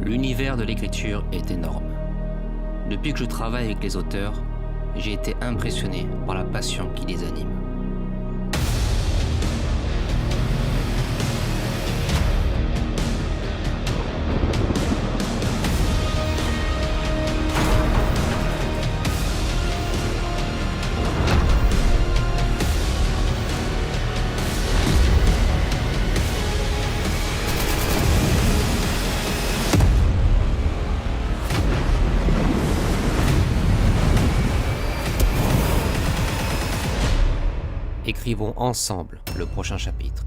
L'univers de l'écriture est énorme. Depuis que je travaille avec les auteurs, j'ai été impressionné par la passion qui les anime. Écrivons ensemble le prochain chapitre.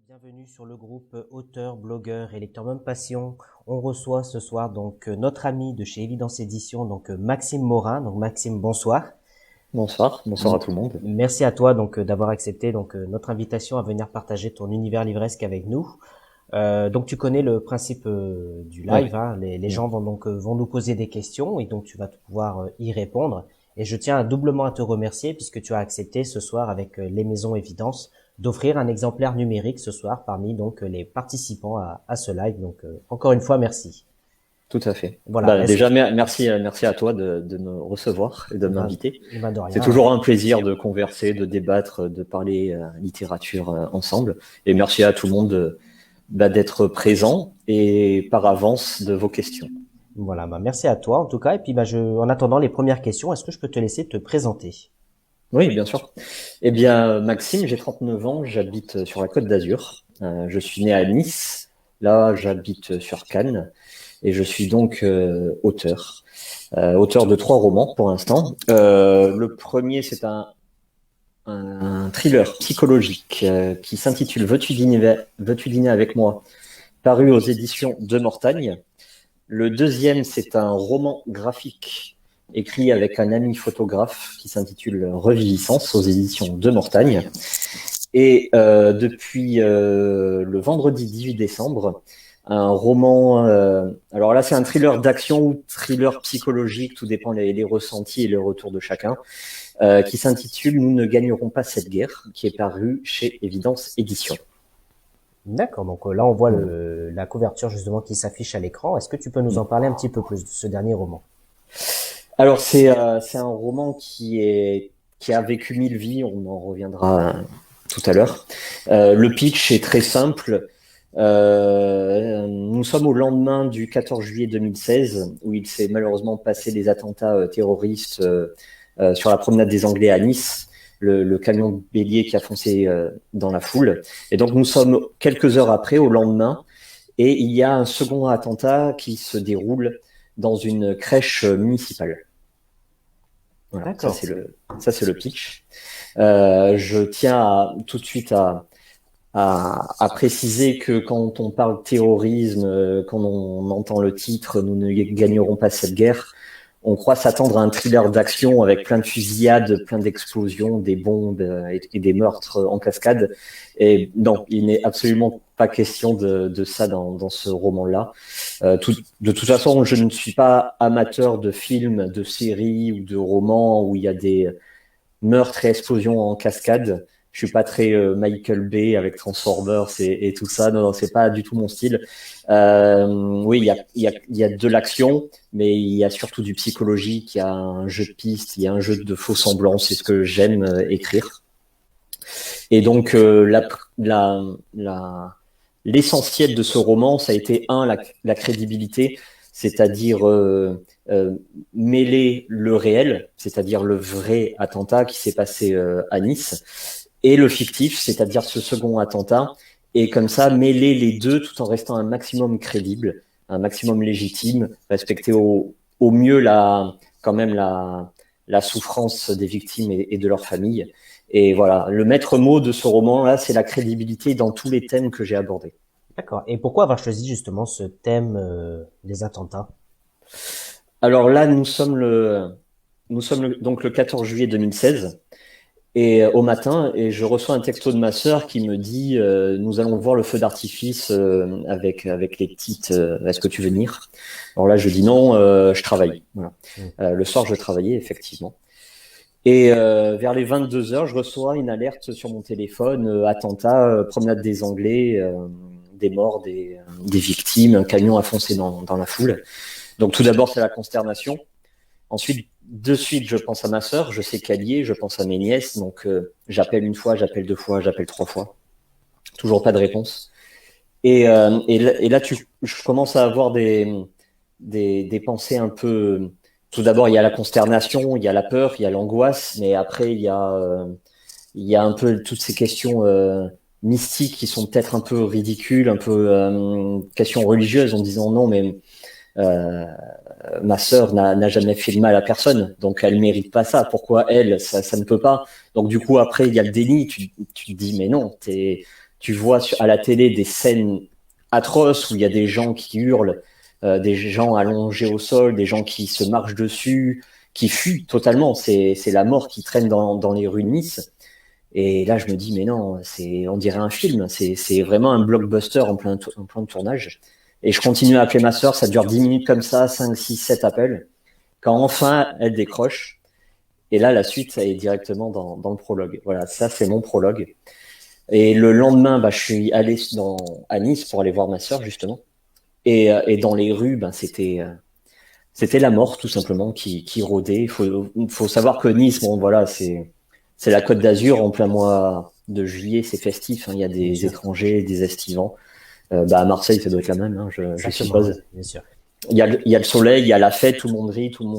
Bienvenue sur le groupe auteur, blogueur et lecteur même passion. On reçoit ce soir donc notre ami de chez Évidence Édition, donc Maxime Morin. Donc Maxime, bonsoir. Bonsoir à tout le monde. Merci à toi donc d'avoir accepté donc notre invitation à venir partager ton univers livresque avec nous. Donc tu connais le principe du live, Ouais. hein. Les gens vont nous poser des questions et donc tu vas pouvoir y répondre. Et je tiens doublement à te remercier puisque tu as accepté ce soir avec les Maisons Évidence d'offrir un exemplaire numérique ce soir parmi donc les participants à ce live. Donc encore une fois merci. Tout à fait. Voilà. Déjà, merci à toi de me recevoir et de m'inviter. De rien. C'est toujours un plaisir de converser, de débattre, de parler littérature ensemble. Et merci à tout le monde d'être présent et par avance de vos questions. Voilà, merci à toi en tout cas. Et puis en attendant les premières questions, est-ce que je peux te laisser te présenter? Oui, bien sûr. Eh bien, Maxime, j'ai 39 ans, j'habite sur la Côte d'Azur. Je suis né à Nice. Là, j'habite sur Cannes. Et je suis donc auteur de 3 romans pour l'instant. Le premier, c'est un thriller psychologique qui s'intitule Veux-tu dîner avec moi, paru aux éditions de Mortagne. Le deuxième, c'est un roman graphique écrit avec un ami photographe qui s'intitule Reviviscence aux éditions de Mortagne. Et depuis le vendredi 18 décembre, un roman, alors là c'est un thriller d'action ou thriller psychologique, tout dépend les ressentis et les retours de chacun, qui s'intitule Nous ne gagnerons pas cette guerre, qui est paru chez Évidence Édition. D'accord, donc là on voit la couverture justement qui s'affiche à l'écran. Est-ce que tu peux nous en parler un petit peu plus de ce dernier roman? Alors c'est un roman qui a vécu 1000 vies, on en reviendra tout à l'heure. Le pitch est très simple. Nous sommes au lendemain du 14 juillet 2016 où il s'est malheureusement passé des attentats terroristes sur la promenade des Anglais à Nice, le camion bélier qui a foncé dans la foule. Et donc nous sommes quelques heures après, au lendemain, et il y a un second attentat qui se déroule dans une crèche municipale. Voilà, ça c'est le pitch. Je tiens tout de suite à préciser que quand on parle terrorisme, quand on entend le titre « Nous ne gagnerons pas cette guerre », on croit s'attendre à un thriller d'action avec plein de fusillades, plein d'explosions, des bombes et des meurtres en cascade. Et non, il n'est absolument pas question de ça dans ce roman-là. De toute façon, je ne suis pas amateur de films, de séries ou de romans où il y a des meurtres et explosions en cascade. Je suis pas très Michael Bay avec Transformers et tout ça. Non, c'est pas du tout mon style. Oui, il y a de l'action, mais il y a surtout du psychologique. Il y a un jeu de piste, il y a un jeu de faux semblants. C'est ce que j'aime écrire. Et donc l'essentiel de ce roman, ça a été la crédibilité, c'est-à-dire mêler le réel, c'est-à-dire le vrai attentat qui s'est passé à Nice, et le fictif, c'est-à-dire ce second attentat, et comme ça mêler les deux tout en restant un maximum crédible, un maximum légitime, respecter au mieux la souffrance des victimes et de leurs familles. Et voilà, le maître mot de ce roman-là, c'est la crédibilité dans tous les thèmes que j'ai abordés. D'accord. Et pourquoi avoir choisi justement ce thème des attentats? Alors là, donc le 14 juillet 2016. Et au matin, et je reçois un texto de ma sœur qui me dit nous allons voir le feu d'artifice avec les petites. Est-ce que tu veux venir? Alors là, je dis non, je travaille. Voilà. Le soir, je travaillais effectivement. Et vers les 22 heures, je reçois une alerte sur mon téléphone attentat, promenade des Anglais, des morts, des victimes, un camion a foncé dans la foule. Donc tout d'abord, c'est la consternation. Ensuite, de suite, je pense à ma sœur, je sais qu'elle y est, je pense à mes nièces, donc j'appelle une fois, j'appelle deux fois, j'appelle trois fois. Toujours pas de réponse. Et là, je commence à avoir des pensées un peu. Tout d'abord, il y a la consternation, il y a la peur, il y a l'angoisse, mais après, il y a un peu toutes ces questions mystiques qui sont peut-être un peu ridicules, un peu questions religieuses, en disant non, mais ma sœur n'a jamais fait de mal à personne, donc elle mérite pas ça. Pourquoi elle, ça ne peut pas? Donc du coup après il y a le déni. Tu te dis mais non, tu vois à la télé des scènes atroces où il y a des gens qui hurlent, des gens allongés au sol, des gens qui se marchent dessus, qui fuient totalement. C'est la mort qui traîne dans les rues de Nice. Et là je me dis mais non, on dirait un film. C'est vraiment un blockbuster en plein tournage. Et je continue à appeler ma sœur, ça dure 10 minutes comme ça, 5, 6, 7 appels. Quand enfin elle décroche, et là la suite, ça est directement dans le prologue. Voilà, ça c'est mon prologue. Et le lendemain, je suis allé à Nice pour aller voir ma sœur justement. Et dans les rues, c'était la mort tout simplement qui rôdait. Faut savoir que Nice, bon voilà, c'est la Côte d'Azur en plein mois de juillet, c'est festif. Hein, il y a des étrangers, des estivants. À Marseille, ça doit être la même, hein, je suppose. Bien sûr. Il y a le soleil, il y a la fête, tout le monde rit, tout le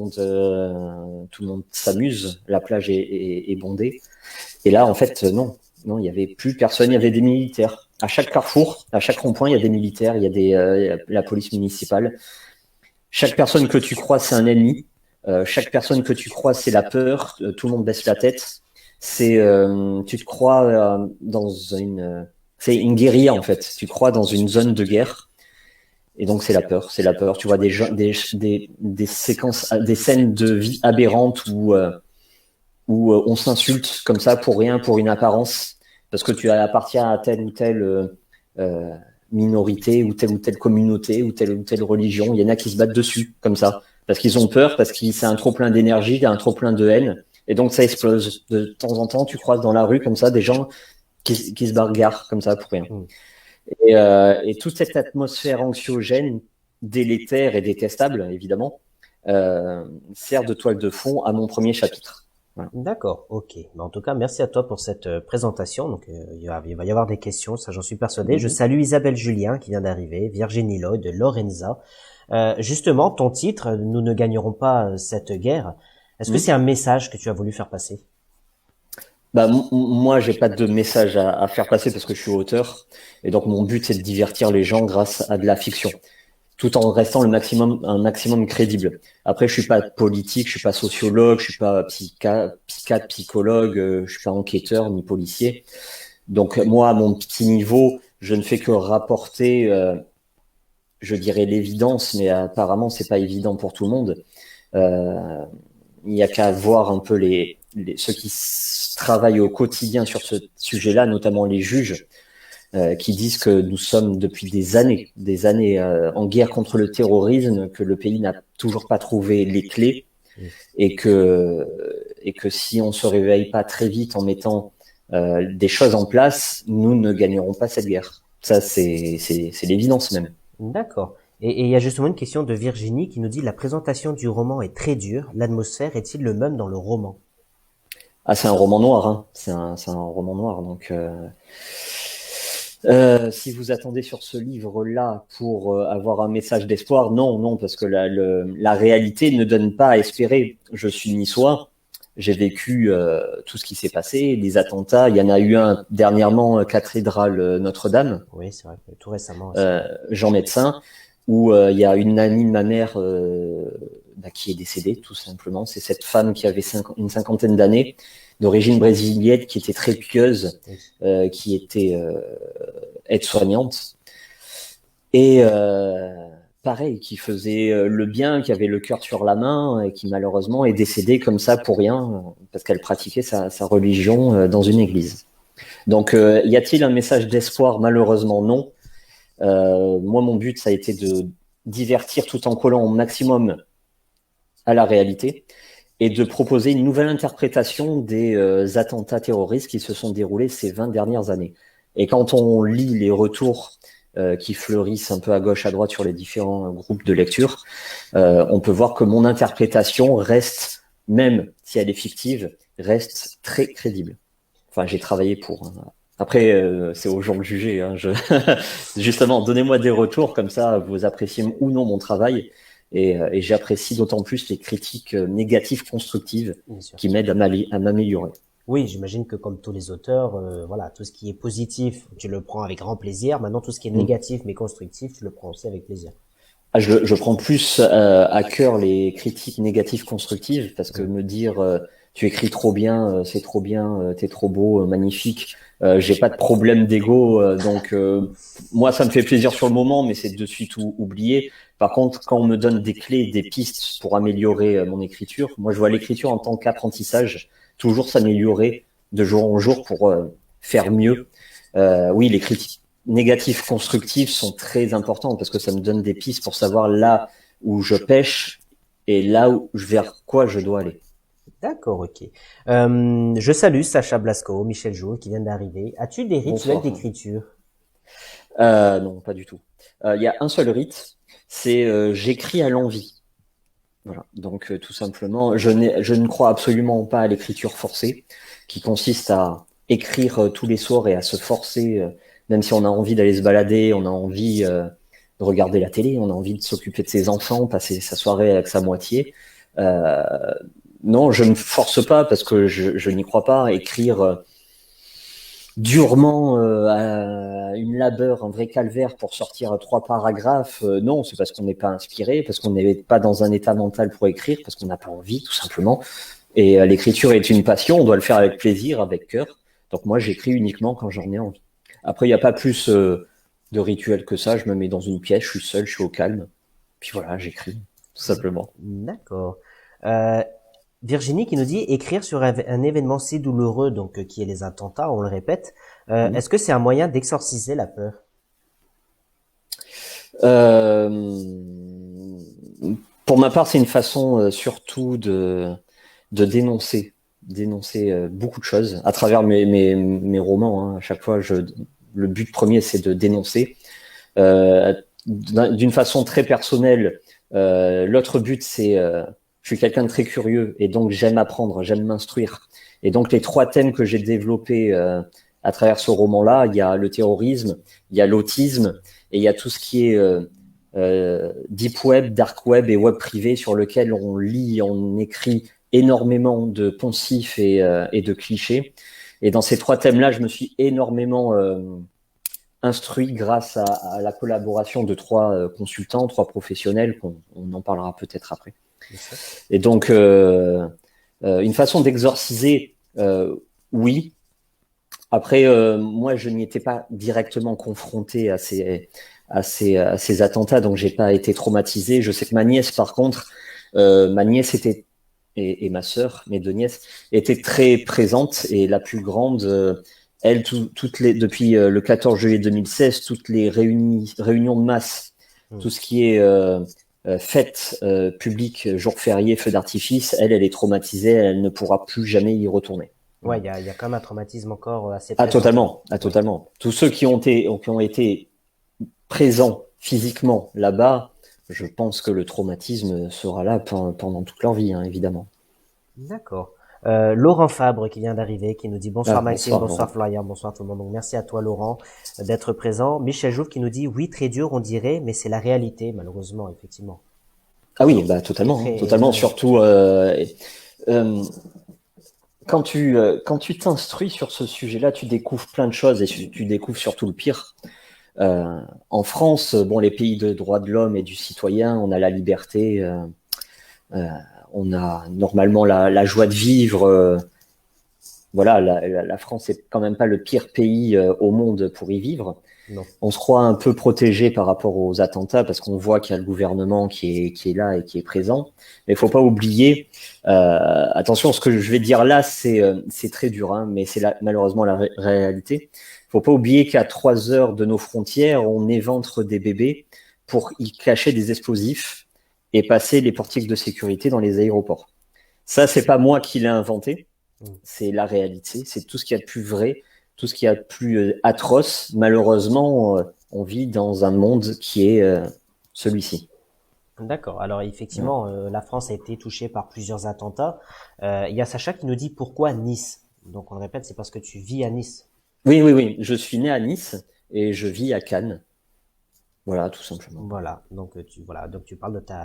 monde s'amuse. La plage est bondée. Et là, en fait, non, il y avait plus personne. Il y avait des militaires. À chaque carrefour, à chaque rond-point, il y a des militaires. Il y a la police municipale. Chaque personne que tu croises, c'est un ennemi. Chaque personne que tu croises, c'est la peur. Tout le monde baisse la tête. Tu te crois c'est une guérilla en fait. Tu crois dans une zone de guerre, et donc c'est la peur. Tu vois des séquences, des scènes de vie aberrantes où on s'insulte comme ça pour rien, pour une apparence, parce que tu appartiens à telle ou telle minorité ou telle communauté ou telle religion. Il y en a qui se battent dessus comme ça parce qu'ils ont peur, parce que c'est un trop plein d'énergie, un trop plein de haine, et donc ça explose. De temps en temps, tu croises dans la rue comme ça des gens qui se bagarrent comme ça pour rien. Et toute cette atmosphère anxiogène, délétère et détestable, évidemment, sert de toile de fond à mon premier chapitre. Voilà. D'accord, ok. En tout cas, merci à toi pour cette présentation. Donc, il va y avoir des questions, ça j'en suis persuadé. Je salue Isabelle Julien qui vient d'arriver, Virginie Lloyd, Lorenza. Justement, ton titre, nous ne gagnerons pas cette guerre. Est-ce que c'est un message que tu as voulu faire passer? Moi, j'ai pas de message à faire passer parce que je suis auteur, et donc mon but c'est de divertir les gens grâce à de la fiction, tout en restant un maximum crédible. Après, je suis pas politique, je suis pas sociologue, je suis pas psychiatre, psychologue, je suis pas enquêteur ni policier. Donc moi, à mon petit niveau, je ne fais que rapporter, je dirais l'évidence, mais apparemment c'est pas évident pour tout le monde. Il n'y a qu'à voir un peu ceux qui travaillent au quotidien sur ce sujet-là, notamment les juges, qui disent que nous sommes depuis des années en guerre contre le terrorisme, que le pays n'a toujours pas trouvé les clés, et que si on se réveille pas très vite en mettant des choses en place, nous ne gagnerons pas cette guerre. Ça, c'est l'évidence même. D'accord. Et il y a justement une question de Virginie qui nous dit: la présentation du roman est très dure. L'atmosphère est-il le même dans le roman? Ah, c'est un roman noir, hein. C'est un roman noir. Donc, si vous attendez sur ce livre-là pour avoir un message d'espoir, non, parce que la réalité ne donne pas à espérer. Je suis niçois. J'ai vécu tout ce qui s'est passé, les attentats. Il y en a eu un dernièrement, cathédrale Notre-Dame. Oui, c'est vrai, tout récemment. Jean Médecin, où il y a une amie de ma mère qui est décédée, tout simplement. C'est cette femme qui avait une cinquantaine d'années, d'origine brésilienne, qui était très pieuse, qui était aide-soignante. Et pareil, qui faisait le bien, qui avait le cœur sur la main et qui malheureusement est décédée comme ça pour rien parce qu'elle pratiquait sa religion dans une église. Donc, y a-t-il un message d'espoir? Malheureusement, non. Moi, mon but, ça a été de divertir tout en collant au maximum à la réalité et de proposer une nouvelle interprétation des attentats terroristes qui se sont déroulés ces 20 dernières années. Et quand on lit les retours qui fleurissent un peu à gauche, à droite sur les différents groupes de lecture, on peut voir que mon interprétation reste, même si elle est fictive, reste très crédible. Enfin, j'ai travaillé pour. Hein. Après, c'est aux gens de juger. Hein. Justement, donnez-moi des retours, comme ça, vous appréciez ou non mon travail. Et j'apprécie d'autant plus les critiques négatives, constructives, qui m'aident à m'améliorer. Oui, j'imagine que comme tous les auteurs, voilà, tout ce qui est positif, tu le prends avec grand plaisir. Maintenant, tout ce qui est négatif mais constructif, tu le prends aussi avec plaisir. Ah, je prends plus à cœur les critiques négatives constructives parce que me dire tu écris trop bien, c'est trop bien, t'es trop beau, magnifique. J'ai pas de problème d'ego, donc moi ça me fait plaisir sur le moment, mais c'est de suite oublié. Par contre, quand on me donne des clés, des pistes pour améliorer mon écriture, moi je vois l'écriture en tant qu'apprentissage, toujours s'améliorer de jour en jour pour faire mieux. Oui, les critiques négatives constructives sont très importantes parce que ça me donne des pistes pour savoir là où je pêche et là où vers quoi je dois aller. D'accord, ok. Je salue Sacha Blasco, Michel Joule qui vient d'arriver. As-tu des rituels d'écriture? Non, pas du tout. Il y a un seul rite, c'est j'écris à l'envie. Voilà. Donc tout simplement, je ne crois absolument pas à l'écriture forcée, qui consiste à écrire tous les soirs et à se forcer, même si on a envie d'aller se balader, on a envie de regarder la télé, on a envie de s'occuper de ses enfants, passer sa soirée avec sa moitié. Non, je ne force pas parce que je n'y crois pas. Écrire durement à une labeur, un vrai calvaire pour sortir 3 paragraphes, non, c'est parce qu'on n'est pas inspiré, parce qu'on n'est pas dans un état mental pour écrire, parce qu'on n'a pas envie, tout simplement. Et l'écriture est une passion, on doit le faire avec plaisir, avec cœur. Donc moi, j'écris uniquement quand j'en ai envie. Après, il n'y a pas plus de rituel que ça. Je me mets dans une pièce, je suis seul, je suis au calme. Puis voilà, j'écris, tout simplement. D'accord. Virginie qui nous dit écrire sur un événement si douloureux, donc qui est les attentats, on le répète. Est-ce que c'est un moyen d'exorciser la peur? Pour ma part, c'est une façon surtout de dénoncer beaucoup de choses à travers mes romans. Hein. À chaque fois, le but premier, c'est de dénoncer. D'une façon très personnelle, l'autre but, c'est je suis quelqu'un de très curieux et donc j'aime apprendre, j'aime m'instruire. Et donc les 3 thèmes que j'ai développés à travers ce roman-là, il y a le terrorisme, il y a l'autisme et il y a tout ce qui est deep web, dark web et web privé sur lequel on lit, on écrit énormément de poncifs et de clichés. Et dans ces 3 thèmes-là, je me suis énormément instruit grâce à la collaboration de 3 consultants, 3 professionnels, on en parlera peut-être après. Et donc, une façon d'exorciser, oui. Après, moi, je n'y étais pas directement confronté à ces attentats, donc j'ai pas été traumatisé. Je sais que ma nièce, par contre, ma nièce était et ma sœur, mes 2 nièces, étaient très présentes et la plus grande, elle, depuis le 14 juillet 2016, toutes les réunions de masse, tout ce qui est fête publique, jour férié, feu d'artifice, elle est traumatisée, elle ne pourra plus jamais y retourner. Ouais, il y a quand même un traumatisme encore assez présent. Totalement. Tous ceux qui ont été présents physiquement là-bas, je pense que le traumatisme sera là pendant toute leur vie, hein, évidemment. D'accord. Laurent Fabre qui vient d'arriver, qui nous dit bonsoir Maxime, bonsoir Laurent. Florian, bonsoir tout le monde. Donc merci à toi Laurent d'être présent. Michel Jouve qui nous dit oui, très dur on dirait, mais c'est la réalité malheureusement, effectivement. Ah oui, bah totalement, totalement. Surtout quand tu t'instruis sur ce sujet-là, tu découvres plein de choses et tu découvres surtout le pire. En France, bon, les pays de droits de l'homme et du citoyen, on a la liberté, on a normalement la joie de vivre. Voilà, la France est quand même pas le pire pays au monde pour y vivre. Non. On se croit un peu protégé par rapport aux attentats parce qu'on voit qu'il y a le gouvernement qui est là et qui est présent. Mais il faut pas oublier, attention, ce que je vais dire là, c'est très dur, hein, mais c'est malheureusement la réalité. Il faut pas oublier qu'à 3 heures de nos frontières, on éventre des bébés pour y cacher des explosifs et passer les portiques de sécurité dans les aéroports. Ça, c'est pas moi qui l'ai inventé, c'est la réalité, c'est tout ce qu'il y a de plus vrai, tout ce qu'il y a de plus atroce. Malheureusement, on vit dans un monde qui est celui-ci. D'accord. Alors effectivement, la France a été touchée par plusieurs attentats. Il y a Sacha qui nous dit pourquoi Nice. Donc on le répète, c'est parce que tu vis à Nice. Oui. Je suis né à Nice et je vis à Cannes. Voilà, tout simplement. Voilà. Donc tu parles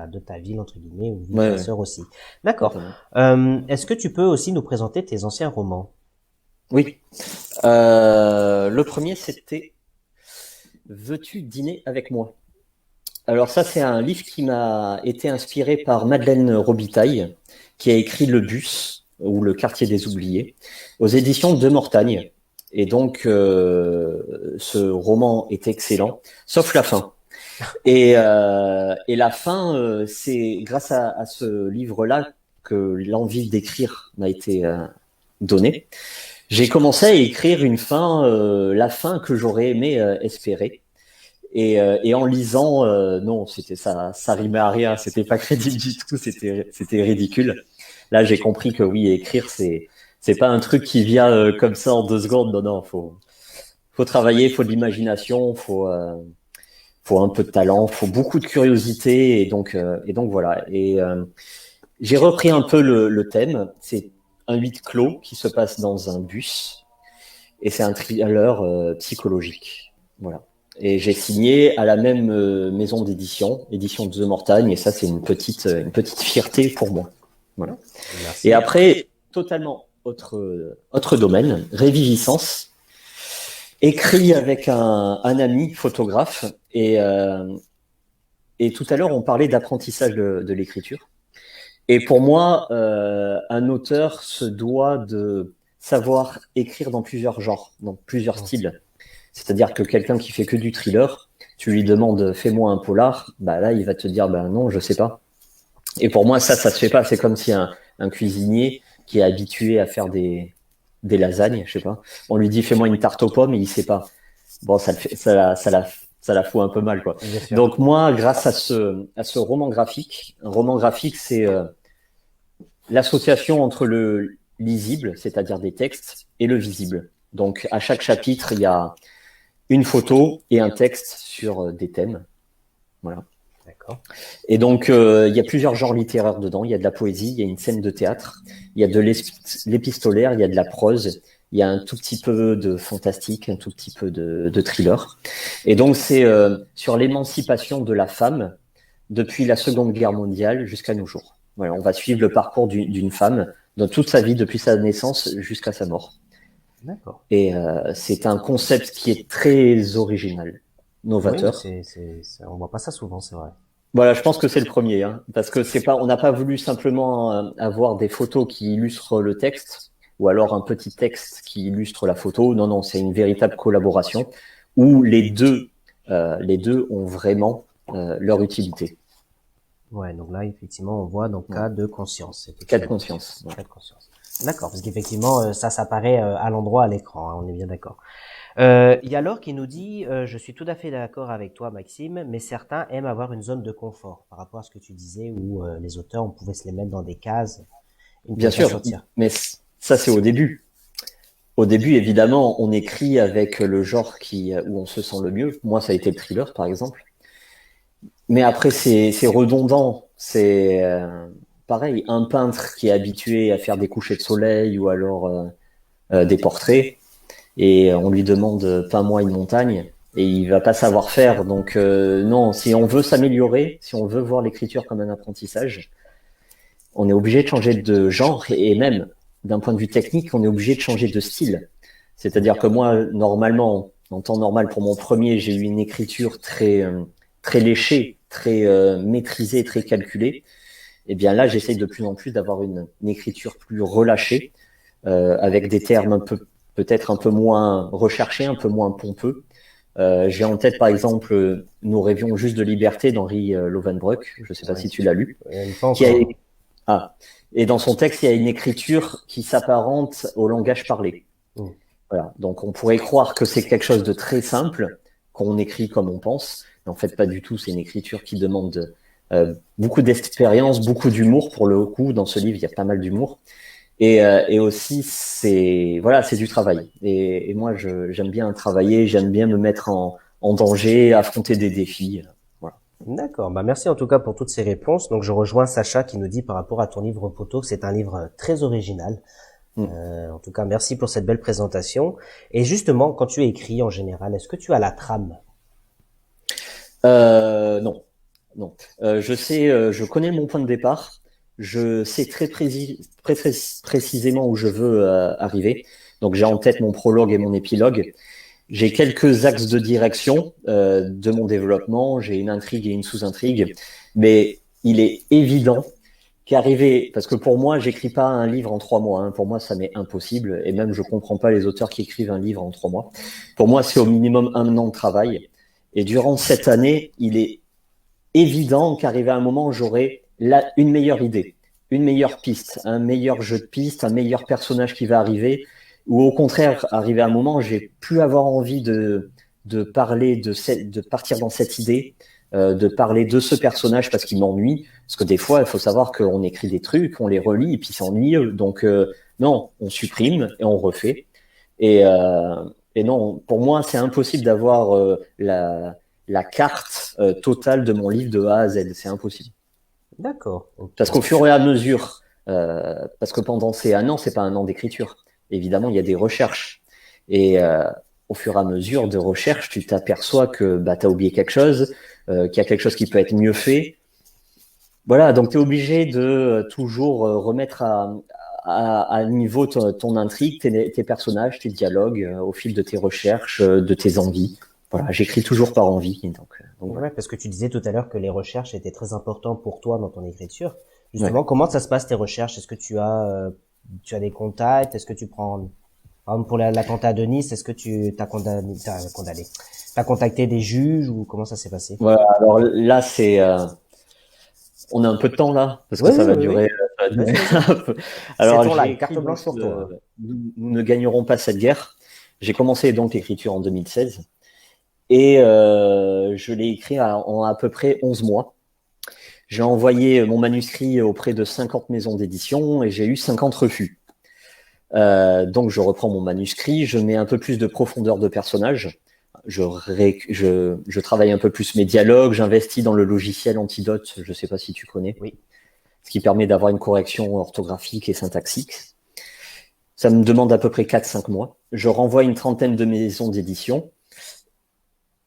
de ta ville entre guillemets où vit ta sœur aussi. D'accord. Est-ce que tu peux aussi nous présenter tes anciens romans? Oui. Le premier, c'était Veux-tu dîner avec moi? Alors ça, c'est un livre qui m'a été inspiré par Madeleine Robitaille, qui a écrit Le Bus, ou Le Quartier des Oubliés, aux éditions de Mortagne. Et donc, ce roman est excellent, sauf la fin. Et la fin, c'est grâce à ce livre-là que l'envie d'écrire m'a été donnée. J'ai commencé à écrire une fin, la fin que j'aurais aimé espérer. Et en lisant, non, ça rimait à rien, c'était pas crédible du tout, c'était ridicule. Là, j'ai compris que oui, écrire, c'est pas un truc qui vient comme ça en 2 secondes. Non, faut travailler, faut de l'imagination, faut un peu de talent, faut beaucoup de curiosité, et donc voilà. Et j'ai repris un peu le thème. C'est un huis clos qui se passe dans un bus, et c'est un thriller psychologique. Voilà. Et j'ai signé à la même maison d'édition, édition de The Mortagne, et ça, c'est une petite fierté pour moi. Voilà. Merci. Et après, totalement autre domaine, Réviviscence, écrit avec un ami photographe, et tout à l'heure, on parlait d'apprentissage de l'écriture. Et pour moi, un auteur se doit de savoir écrire dans plusieurs genres, dans plusieurs styles. C'est-à-dire que quelqu'un qui fait que du thriller, tu lui demandes fais-moi un polar, bah là il va te dire bah non, je sais pas. Et pour moi ça se fait pas. C'est comme si un cuisinier qui est habitué à faire des lasagnes, je sais pas, on lui dit fais-moi une tarte aux pommes et il sait pas. Bon, ça la fout un peu mal, quoi. Donc moi, grâce à ce roman graphique, un roman graphique, c'est l'association entre le lisible, c'est-à-dire des textes, et le visible. Donc à chaque chapitre, il y a une photo et un texte sur des thèmes. Voilà. D'accord. Et donc, il y a plusieurs genres littéraires dedans. Il y a de la poésie, il y a une scène de théâtre, il y a de l'épistolaire, il y a de la prose, il y a un tout petit peu de fantastique, un tout petit peu de thriller. Et donc, c'est sur l'émancipation de la femme depuis la Seconde Guerre mondiale jusqu'à nos jours. Voilà, on va suivre le parcours d'une femme dans toute sa vie, depuis sa naissance jusqu'à sa mort. D'accord. Et c'est un concept qui est très original, novateur. Oui, on voit pas ça souvent, c'est vrai. Voilà, je pense que c'est le premier, hein, parce que on n'a pas voulu simplement avoir des photos qui illustrent le texte, ou alors un petit texte qui illustre la photo. Non, c'est une véritable collaboration où les deux ont vraiment leur utilité. Ouais, donc là effectivement on voit donc cas de conscience. Cas de conscience. Cas de conscience. D'accord, parce qu'effectivement ça s'apparaît à l'endroit à l'écran, hein, on est bien d'accord. Il y a Laure qui nous dit je suis tout à fait d'accord avec toi Maxime, mais certains aiment avoir une zone de confort par rapport à ce que tu disais où les auteurs on pouvait se les mettre dans des cases. Bien sûr, mais ça c'est au début. Au début évidemment on écrit avec le genre où on se sent le mieux. Moi ça a été le thriller par exemple. Mais après c'est redondant, c'est pareil, un peintre qui est habitué à faire des couchers de soleil ou alors des portraits, et on lui demande peins-moi une montagne, et il va pas savoir faire. Donc non, si on veut s'améliorer, si on veut voir l'écriture comme un apprentissage, on est obligé de changer de genre, et même d'un point de vue technique, on est obligé de changer de style. C'est-à-dire que moi, normalement, en temps normal, pour mon premier, j'ai eu une écriture très léchée, très maîtrisée, très calculée. Et bien là, j'essaye de plus en plus d'avoir une écriture plus relâchée, avec des termes peut-être un peu moins recherchés, un peu moins pompeux, J'ai en tête, par exemple, Nous rêvions juste de liberté d'Henri Lovenbroek. Je ne sais pas si tu l'as lu. Qui a... Ah. Et dans son texte, il y a une écriture qui s'apparente au langage parlé. Voilà. Donc, on pourrait croire que c'est quelque chose de très simple, qu'on écrit comme on pense. Mais en fait, pas du tout. C'est une écriture qui demande beaucoup d'expérience, beaucoup d'humour. Pour le coup, dans ce livre, il y a pas mal d'humour. Et aussi, c'est du travail. Et moi, j'aime bien travailler, j'aime bien me mettre en danger, affronter des défis. Voilà. D'accord. Bah, merci en tout cas pour toutes ces réponses. Donc, je rejoins Sacha qui nous dit par rapport à ton livre Poteau que c'est un livre très original. En tout cas, merci pour cette belle présentation. Et justement, quand tu écris en général, est-ce que tu as la trame? Non. Je connais mon point de départ. Je sais très précisément où je veux arriver. Donc, j'ai en tête mon prologue et mon épilogue. J'ai quelques axes de direction de mon développement. J'ai une intrigue et une sous-intrigue. Mais il est évident qu'arriver... Parce que pour moi, j'écris pas un livre en 3 mois. Pour moi, ça m'est impossible. Et même, je comprends pas les auteurs qui écrivent un livre en 3 mois. Pour moi, c'est au minimum 1 an de travail. Et durant cette année, il est évident qu'arrivé à un moment, j'aurai une meilleure idée, une meilleure piste, un meilleur jeu de piste, un meilleur personnage qui va arriver, ou au contraire, arrivé à un moment, j'ai plus avoir envie de parler de partir dans cette idée, de parler de ce personnage parce qu'il m'ennuie, parce que des fois, il faut savoir qu'on écrit des trucs, on les relit et puis c'est ennuyeux, donc non, on supprime et on refait, et non, pour moi, c'est impossible d'avoir la carte totale de mon livre de A à Z, c'est impossible. D'accord. Okay. Parce qu'au fur et à mesure, parce que pendant ces 1 an, c'est pas 1 an d'écriture. Évidemment, il y a des recherches. Et au fur et à mesure de recherche, tu t'aperçois que tu as oublié quelque chose, qu'il y a quelque chose qui peut être mieux fait. Voilà, donc tu es obligé de toujours remettre à niveau ton intrigue, tes personnages, tes dialogues, au fil de tes recherches, de tes envies. Voilà, j'écris toujours par envie. Donc voilà, parce que tu disais tout à l'heure que les recherches étaient très importantes pour toi dans ton écriture. Justement, comment ça se passe tes recherches? Est-ce que tu as des contacts? Est-ce que tu prends, par exemple, pour l'attentat de Nice, est-ce que tu t'as contacté des juges ou comment ça s'est passé? Voilà, alors là, on a un peu de temps là, parce que ça va durer. Alors, j'ai carte blanche pour toi. Nous ne gagnerons pas cette guerre. J'ai commencé donc l'écriture en 2016. Et je l'ai écrit en à peu près 11 mois. J'ai envoyé mon manuscrit auprès de 50 maisons d'édition et j'ai eu 50 refus. Donc je reprends mon manuscrit, je mets un peu plus de profondeur de personnage, je travaille un peu plus mes dialogues, j'investis dans le logiciel Antidote, je ne sais pas si tu connais, oui. Ce qui permet d'avoir une correction orthographique et syntaxique. Ça me demande à peu près 4-5 mois. Je renvoie une trentaine de maisons d'édition.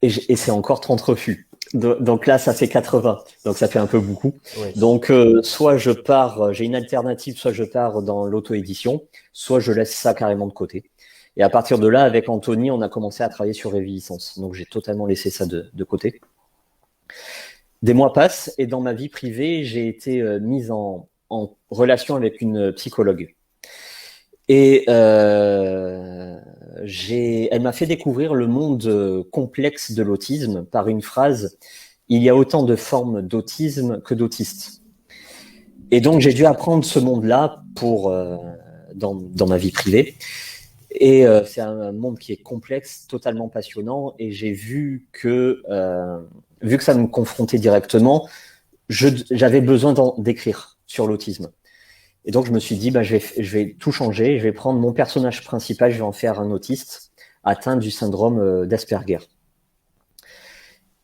Et c'est encore 30 refus. Donc là, ça fait 80. Donc ça fait un peu beaucoup. Oui. Donc soit je pars, j'ai une alternative, soit je pars dans l'auto-édition, soit je laisse ça carrément de côté. Et à partir de là, avec Anthony, on a commencé à travailler sur Réviviscence. Donc j'ai totalement laissé ça de côté. Des mois passent et dans ma vie privée, j'ai été mise en relation avec une psychologue. Et elle m'a fait découvrir le monde complexe de l'autisme par une phrase « Il y a autant de formes d'autisme que d'autistes ». Et donc, j'ai dû apprendre ce monde-là dans ma vie privée. Et c'est un monde qui est complexe, totalement passionnant. Et j'ai vu que ça me confrontait directement, j'avais besoin d'écrire sur l'autisme. Et donc, je me suis dit, je vais tout changer. Je vais prendre mon personnage principal, je vais en faire un autiste atteint du syndrome d'Asperger.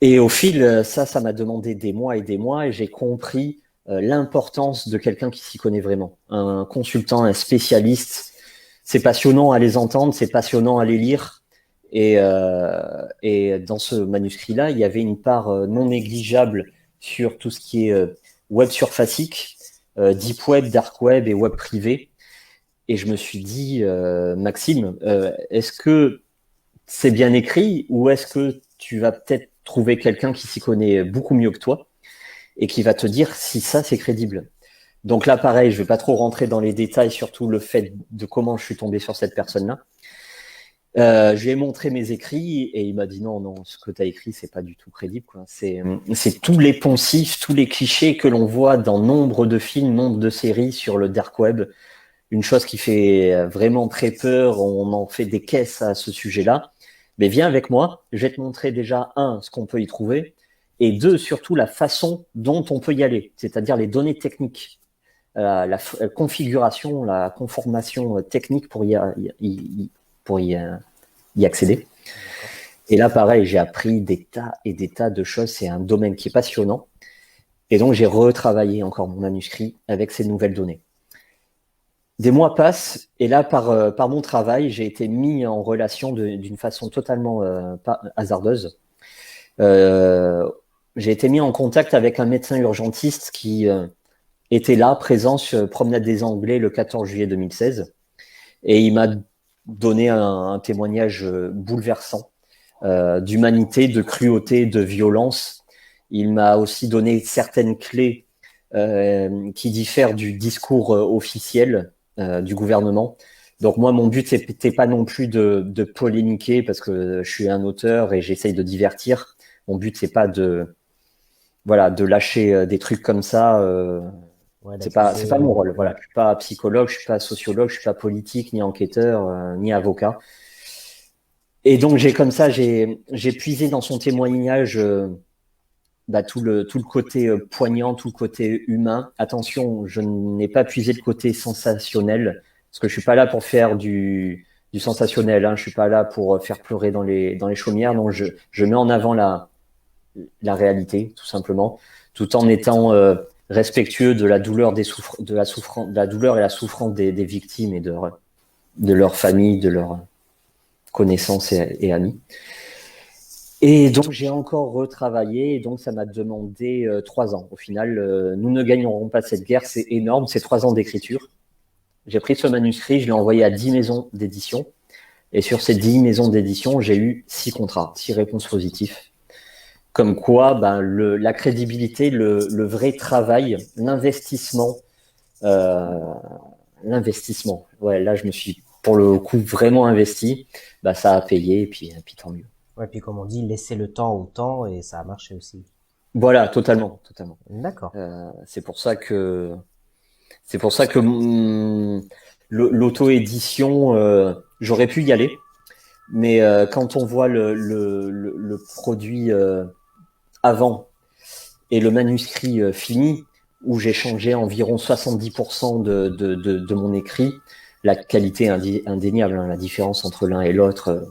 Et au fil, ça m'a demandé des mois et j'ai compris l'importance de quelqu'un qui s'y connaît vraiment. Un consultant, un spécialiste. C'est passionnant à les entendre, c'est passionnant à les lire. Et dans ce manuscrit-là, il y avait une part non négligeable sur tout ce qui est web surfacique, deep web, dark web et web privé. Et je me suis dit, Maxime, est-ce que c'est bien écrit ou est-ce que tu vas peut-être trouver quelqu'un qui s'y connaît beaucoup mieux que toi et qui va te dire si ça, c'est crédible. Donc là, pareil, je vais pas trop rentrer dans les détails, surtout le fait de comment je suis tombé sur cette personne-là. Je lui ai montré mes écrits et il m'a dit non, ce que tu as écrit, c'est pas du tout crédible, quoi. C'est tous les poncifs, tous les clichés que l'on voit dans nombre de films, nombre de séries sur le dark web. Une chose qui fait vraiment très peur, on en fait des caisses à ce sujet-là. Mais viens avec moi, je vais te montrer déjà, ce qu'on peut y trouver, et deux, surtout la façon dont on peut y aller, c'est-à-dire les données techniques, la configuration, la conformation technique pour y accéder. Et là, pareil, j'ai appris des tas et des tas de choses. C'est un domaine qui est passionnant. Et donc, j'ai retravaillé encore mon manuscrit avec ces nouvelles données. Des mois passent, et là, par mon travail, j'ai été mis en relation d'une façon totalement pas hasardeuse. J'ai été mis en contact avec un médecin urgentiste qui était là, présent sur Promenade des Anglais le 14 juillet 2016. Et il m'a donné un témoignage bouleversant d'humanité, de cruauté, de violence. Il m'a aussi donné certaines clés qui diffèrent du discours officiel du gouvernement. Donc moi, mon but, c'était pas non plus de polémiquer parce que je suis un auteur et j'essaye de divertir. Mon but, c'est pas de lâcher des trucs comme ça. Ouais, C'est pas mon rôle. ouais. Voilà, je suis pas psychologue, je suis pas sociologue, je suis pas politique, ni enquêteur, ni avocat. Et donc j'ai puisé dans son témoignage tout le côté poignant, tout le côté humain. Attention, je n'ai pas puisé le côté sensationnel parce que je suis pas là pour faire du sensationnel. Je suis pas là pour faire pleurer dans les chaumières. Non, je mets en avant la réalité, tout simplement, tout en étant respectueux de la douleur de la douleur et la souffrance des victimes et de leur famille, de leurs connaissances et amis. Et donc j'ai encore retravaillé, et donc ça m'a demandé 3 ans. Au final, nous ne gagnerons pas cette guerre, c'est énorme, c'est 3 ans d'écriture. J'ai pris ce manuscrit, je l'ai envoyé à 10 maisons d'édition, et sur ces 10 maisons d'édition, j'ai eu 6 contrats, 6 réponses positives. Comme quoi, la crédibilité, le vrai travail, l'investissement. Ouais, là, je me suis pour le coup vraiment investi. Ça a payé et puis tant mieux. Ouais, puis comme on dit, laisser le temps au temps et ça a marché aussi. Voilà, totalement. D'accord. C'est pour ça que l'auto-édition, j'aurais pu y aller, mais quand on voit le produit avant et le manuscrit fini, où j'ai changé environ 70% de mon écrit, la qualité est indéniable, la différence entre l'un et l'autre,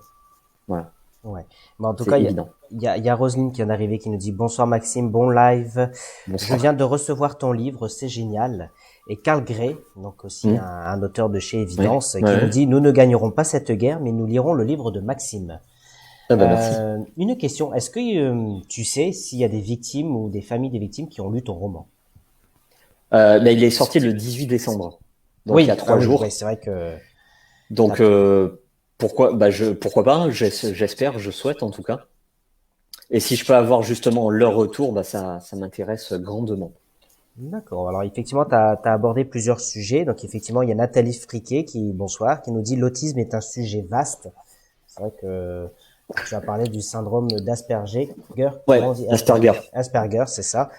voilà. Ouais. Mais en tout C'est cas, évident. il y a Roselyne qui vient d'arriver qui nous dit bonsoir Maxime, bon live. Bonsoir. Je viens de recevoir ton livre, c'est génial. Et Carl Gray, donc aussi un auteur de chez Évidence, qui nous dit nous ne gagnerons pas cette guerre, mais nous lirons le livre de Maxime. Merci. Une question, est-ce que tu sais s'il y a des victimes ou des familles des victimes qui ont lu ton roman? Il est sorti le 18 décembre, donc il y a 3 jours. Oui, c'est vrai que. Donc pourquoi pas, j'espère, je souhaite en tout cas. Et si je peux avoir justement leur retour, ça m'intéresse grandement. D'accord. Alors effectivement, tu as abordé plusieurs sujets. Donc effectivement, il y a Nathalie Friquet qui nous dit l'autisme est un sujet vaste. C'est vrai que tu as parlé du syndrome d'Asperger. Ouais, Asperger. Asperger, c'est ça.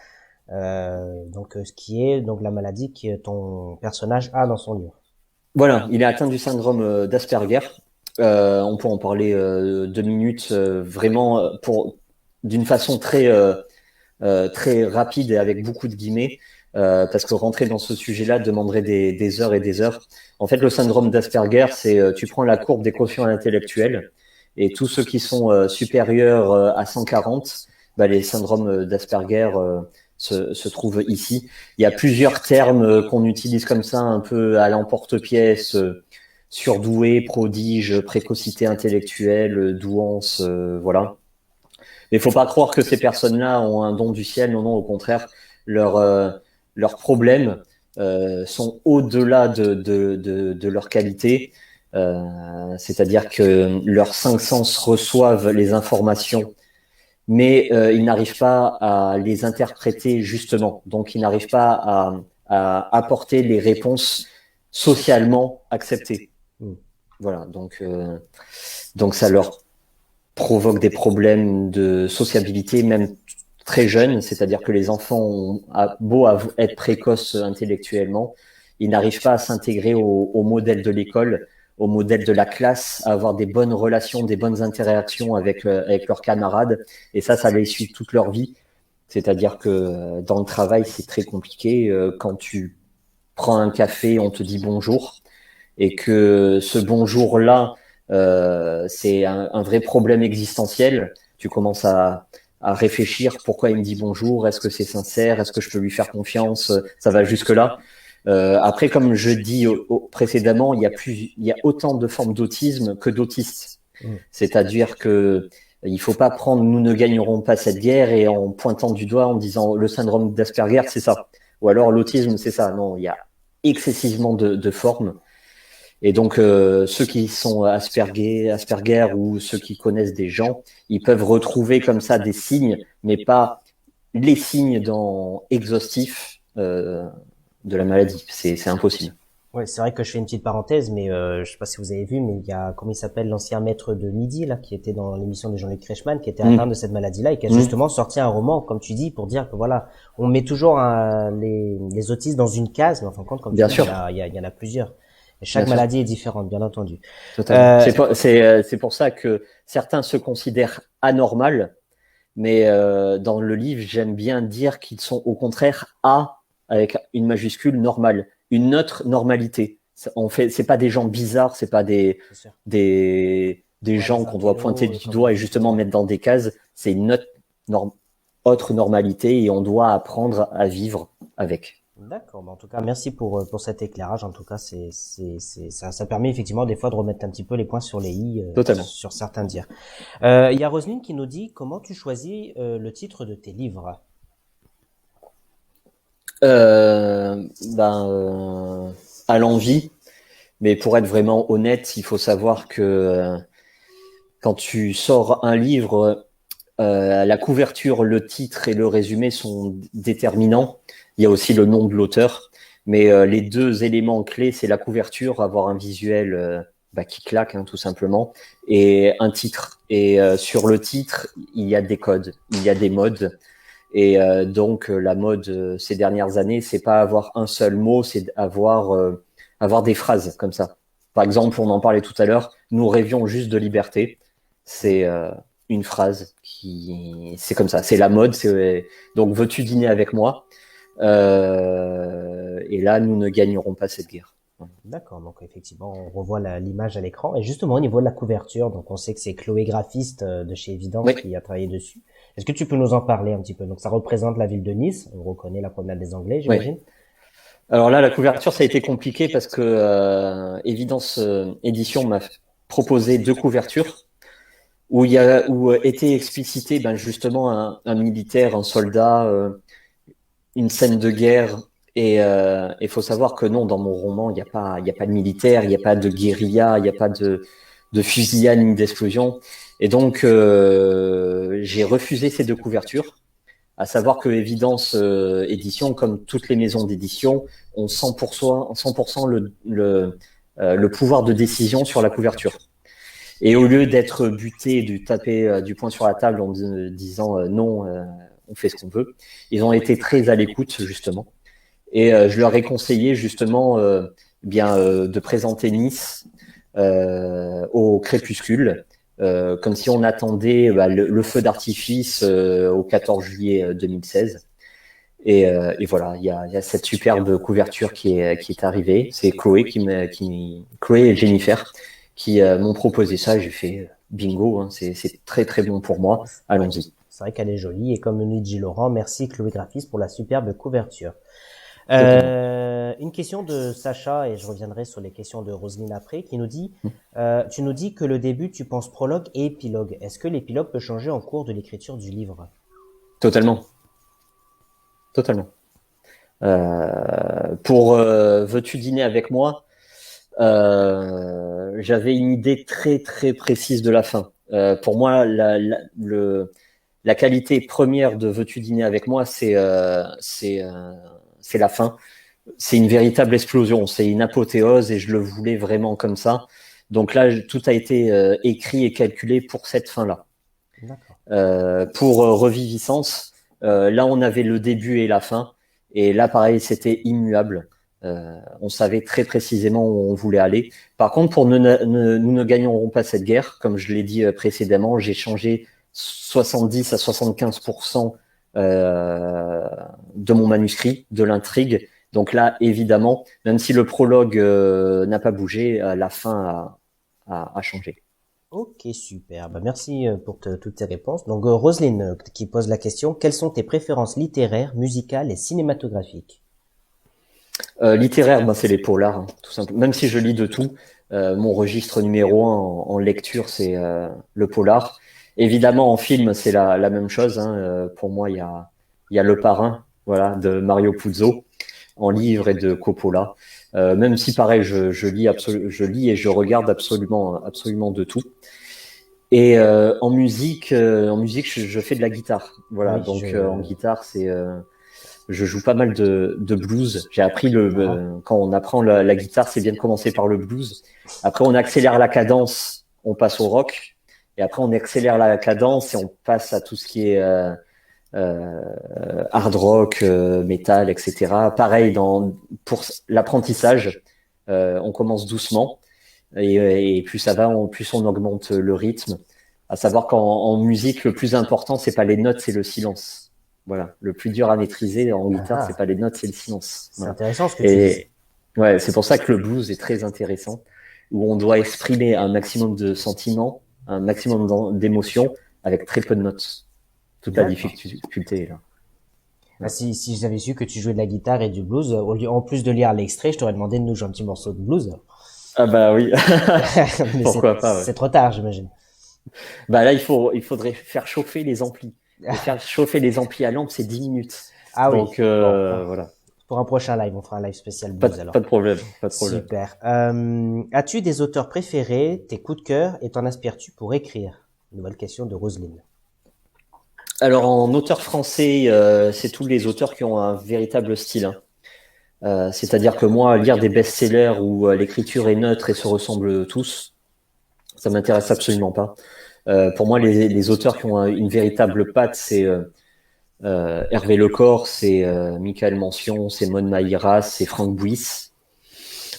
Donc ce qui est donc la maladie que ton personnage a dans son livre. Voilà, il est atteint du syndrome d'Asperger. On peut en parler 2 minutes, vraiment d'une façon très rapide et avec beaucoup de guillemets, parce que rentrer dans ce sujet-là demanderait des heures et des heures. En fait, le syndrome d'Asperger, c'est tu prends la courbe des quotients intellectuels et tous ceux qui sont supérieurs à 140, les syndromes d'Asperger se trouvent ici. Il y a plusieurs termes qu'on utilise comme ça, un peu à l'emporte-pièce. Surdoué, prodige, précocité intellectuelle, douance, voilà. Mais il faut pas croire que ces personnes-là ont un don du ciel. Non, au contraire, leurs problèmes sont au-delà de leur qualité. C'est-à-dire que leurs 5 sens reçoivent les informations, mais ils n'arrivent pas à les interpréter justement. Donc, ils n'arrivent pas à apporter les réponses socialement acceptées. Voilà, donc ça leur provoque des problèmes de sociabilité, même très jeunes, c'est-à-dire que les enfants ont beau être précoces intellectuellement, ils n'arrivent pas à s'intégrer au modèle de l'école, au modèle de la classe, à avoir des bonnes relations, des bonnes interactions avec leurs camarades, et ça les suit toute leur vie. C'est-à-dire que dans le travail, c'est très compliqué. Quand tu prends un café, on te dit bonjour, et que ce bonjour-là, c'est un vrai problème existentiel. Tu commences à réfléchir pourquoi il me dit bonjour, est-ce que c'est sincère, est-ce que je peux lui faire confiance, ça va jusque-là. Après, comme je dis précédemment, il y a autant de formes d'autisme que d'autistes. C'est-à-dire que il faut pas prendre nous ne gagnerons pas cette guerre et en pointant du doigt en disant le syndrome d'Asperger, c'est ça. Ou alors l'autisme, c'est ça. Non, il y a excessivement de formes. Et donc, ceux qui sont Asperger ou ceux qui connaissent des gens, ils peuvent retrouver comme ça des signes, mais pas les signes exhaustifs de la maladie. C'est impossible. Ouais, c'est vrai que je fais une petite parenthèse, mais je sais pas si vous avez vu, mais il y a, comment il s'appelle, l'ancien maître de Midi, là, qui était dans l'émission de Jean-Luc Reichmann, qui était atteint de cette maladie-là et qui a justement sorti un roman, comme tu dis, pour dire que voilà, on met toujours les autistes dans une case, mais en fin de compte, comme tu dis, il y en a plusieurs. Et chaque maladie est différente, bien entendu. Totalement. C'est pour ça que certains se considèrent anormals, mais dans le livre, j'aime bien dire qu'ils sont au contraire avec une majuscule normale, une autre normalité. C'est pas des gens bizarres, c'est pas des gens qu'on doit pointer du doigt et justement mettre dans des cases. C'est une autre normalité et on doit apprendre à vivre avec. D'accord. En tout cas, merci pour cet éclairage. En tout cas, ça permet effectivement des fois de remettre un petit peu les points sur les i sur certains dires. Il y a Roselyne qui nous dit comment tu choisis le titre de tes livres. À l'envie, mais pour être vraiment honnête, il faut savoir que quand tu sors un livre, la couverture, le titre et le résumé sont déterminants. Il y a aussi le nom de l'auteur, mais les deux éléments clés, c'est la couverture, avoir un visuel qui claque, tout simplement, et un titre. Et sur le titre, il y a des codes, il y a des modes. Et donc la mode ces dernières années, c'est pas avoir un seul mot, c'est avoir des phrases comme ça. Par exemple, on en parlait tout à l'heure, nous rêvions juste de liberté. C'est une phrase c'est comme ça, c'est la mode. Donc veux-tu dîner avec moi? Et là, nous ne gagnerons pas cette guerre. D'accord, donc effectivement, on revoit l'image à l'écran. Et justement, au niveau de la couverture, donc on sait que c'est Chloé Graphiste de chez Évidence qui a travaillé dessus. Est-ce que tu peux nous en parler un petit peu? Donc ça représente la ville de Nice, on reconnaît la promenade des Anglais, j'imagine. Alors là, la couverture, ça a été compliqué parce que Évidence Édition m'a proposé 2 couvertures où était explicité justement un militaire, un soldat, une scène de guerre. Et il faut savoir que non, dans mon roman, il n'y a pas de militaire, il n'y a pas de guérilla, il n'y a pas de fusillade ni d'explosion. Et donc, j'ai refusé ces 2 couvertures, à savoir que Évidence Édition, comme toutes les maisons d'édition, ont 100% le pouvoir de décision sur la couverture. Et au lieu d'être buté et de taper du poing sur la table en disant non, on fait ce qu'on veut, ils ont été très à l'écoute, justement. Et je leur ai conseillé, justement, de présenter Nice au crépuscule, comme si on attendait le feu d'artifice au 14 juillet 2016. Et voilà, il y a cette superbe couverture qui est arrivée. C'est Chloé Chloé et Jennifer qui m'ont proposé ça. J'ai fait bingo, c'est très très bon pour moi. Allons-y. C'est vrai qu'elle est jolie et comme nous dit Laurent, merci Chloé Graphiste pour la superbe couverture. Une question de Sacha, et je reviendrai sur les questions de Roselyne après, qui nous dit tu nous dis que le début tu penses prologue et épilogue. Est-ce que l'épilogue peut changer en cours de l'écriture du livre? Totalement. Pour Veux-tu dîner avec moi, j'avais une idée très très précise de la fin. Pour moi, la qualité première de Veux-tu dîner avec moi, c'est la fin. C'est une véritable explosion, c'est une apothéose et je le voulais vraiment comme ça. Donc là, tout a été écrit et calculé pour cette fin-là. Pour Reviviscence, là, on avait le début et la fin. Et là, pareil, c'était immuable. On savait très précisément où on voulait aller. Par contre, pour Nous ne gagnerons pas cette guerre, comme je l'ai dit précédemment, j'ai changé 70 à 75% de mon manuscrit, de l'intrigue. Donc là, évidemment, même si le prologue n'a pas bougé, la fin a changé. Ok, super. Bah, merci pour toutes tes réponses. Donc, Roselyne qui pose la question, quelles sont tes préférences littéraires, musicales et cinématographiques? Littéraire, c'est les polars, hein, tout simplement. Même si je lis de tout, mon registre numéro 1 en lecture, c'est le polar. Évidemment, en film, c'est la même chose. Hein. Pour moi, il y a Le Parrain, voilà, de Mario Puzo, en livre, et de Coppola. Même si, pareil, je lis et je regarde absolument de tout. Et en musique, je fais de la guitare. Voilà, Oui, donc en guitare, je joue pas mal de blues. J'ai appris quand on apprend la guitare, c'est bien de commencer par le blues. Après, on accélère la cadence, on passe au rock. Et après, on accélère la cadence et on passe à tout ce qui est hard rock, metal, etc. Pareil, pour l'apprentissage, on commence doucement et plus ça va, plus on augmente le rythme. À savoir qu'en musique, le plus important, c'est pas les notes, c'est le silence. Voilà, le plus dur à maîtriser en guitare, c'est pas les notes, c'est le silence. C'est intéressant ce que tu dis. Ouais, c'est pour ça que le blues est très intéressant, où on doit exprimer un maximum de sentiments, un maximum d'émotions avec très peu de notes. Toute la difficulté est là. Ah, si j'avais su que tu jouais de la guitare et du blues, en plus de lire l'extrait, je t'aurais demandé de nous jouer un petit morceau de blues. Ah bah oui. Pourquoi pas, ouais. C'est trop tard, j'imagine. Bah là, il faudrait faire chauffer les amplis. Et faire chauffer les amplis à lampe, c'est 10 minutes. Ah oui. Donc voilà. Pour un prochain live, on fera un live spécial blues alors. Pas de problème. Super. As-tu des auteurs préférés, tes coups de cœur, et t'en inspires-tu pour écrire? Nouvelle question de Roselyne. Alors en auteur français, c'est tous les auteurs qui ont un véritable style. Hein. C'est-à-dire que moi, lire des best-sellers où l'écriture est neutre et se ressemble tous, ça m'intéresse absolument pas. Pour moi, les auteurs qui ont une véritable patte, c'est Hervé Lecor, c'est Michael Mention, c'est Maud Maïras, c'est Franck Bouys.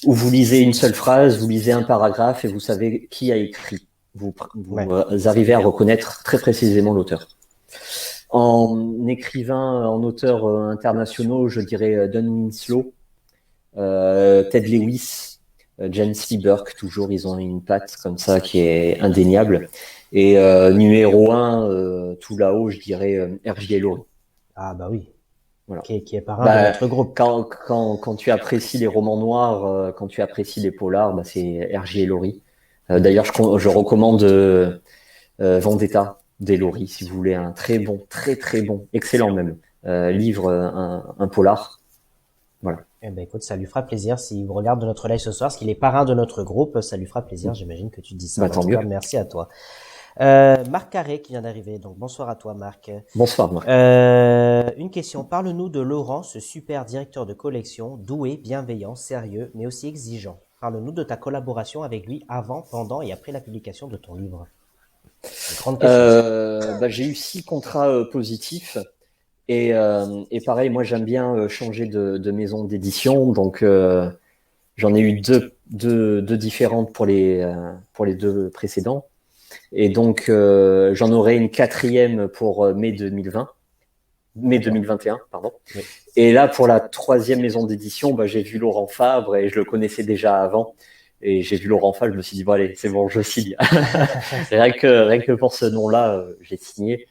Où vous lisez une seule phrase, vous lisez un paragraphe et vous savez qui a écrit. Vous arrivez à reconnaître très précisément l'auteur. En écrivain, en auteurs internationaux, je dirais Don Winslow, Ted Lewis, James Lee Burke, toujours, ils ont une patte comme ça qui est indéniable. Et numéro 1, tout là-haut, je dirais R.J. Ellory. Ah bah oui, voilà. Qui est parrain de notre groupe. Quand tu apprécies les romans noirs, quand tu apprécies les polars, c'est R.J. Ellory. D'ailleurs, je recommande Vendetta d'Ellory, si vous voulez un très bon, excellent même livre, un polar. Voilà. Eh ben écoute, ça lui fera plaisir s'il vous regarde de notre live ce soir, parce qu'il est parrain de notre groupe, ça lui fera plaisir. J'imagine que tu dis ça. Tant mieux. Merci à toi. Marc Carré qui vient d'arriver, donc bonsoir à toi Marc. Bonsoir Marc. Une question, parle-nous de Laurent, ce super directeur de collection, doué, bienveillant, sérieux, mais aussi exigeant. Parle-nous de ta collaboration avec lui avant, pendant et après la publication de ton livre. J'ai eu 6 contrats positifs et pareil, moi j'aime bien changer de maison d'édition, donc j'en ai eu deux différentes pour les 2 précédents. Et donc, j'en aurai une 4e pour mai 2021, pardon. Oui. Et là, pour la 3e maison d'édition, j'ai vu Laurent Fabre et je le connaissais déjà avant. Et j'ai vu Laurent Fabre, je me suis dit, bon, allez, c'est bon, je signe. rien que pour ce nom-là, j'ai signé.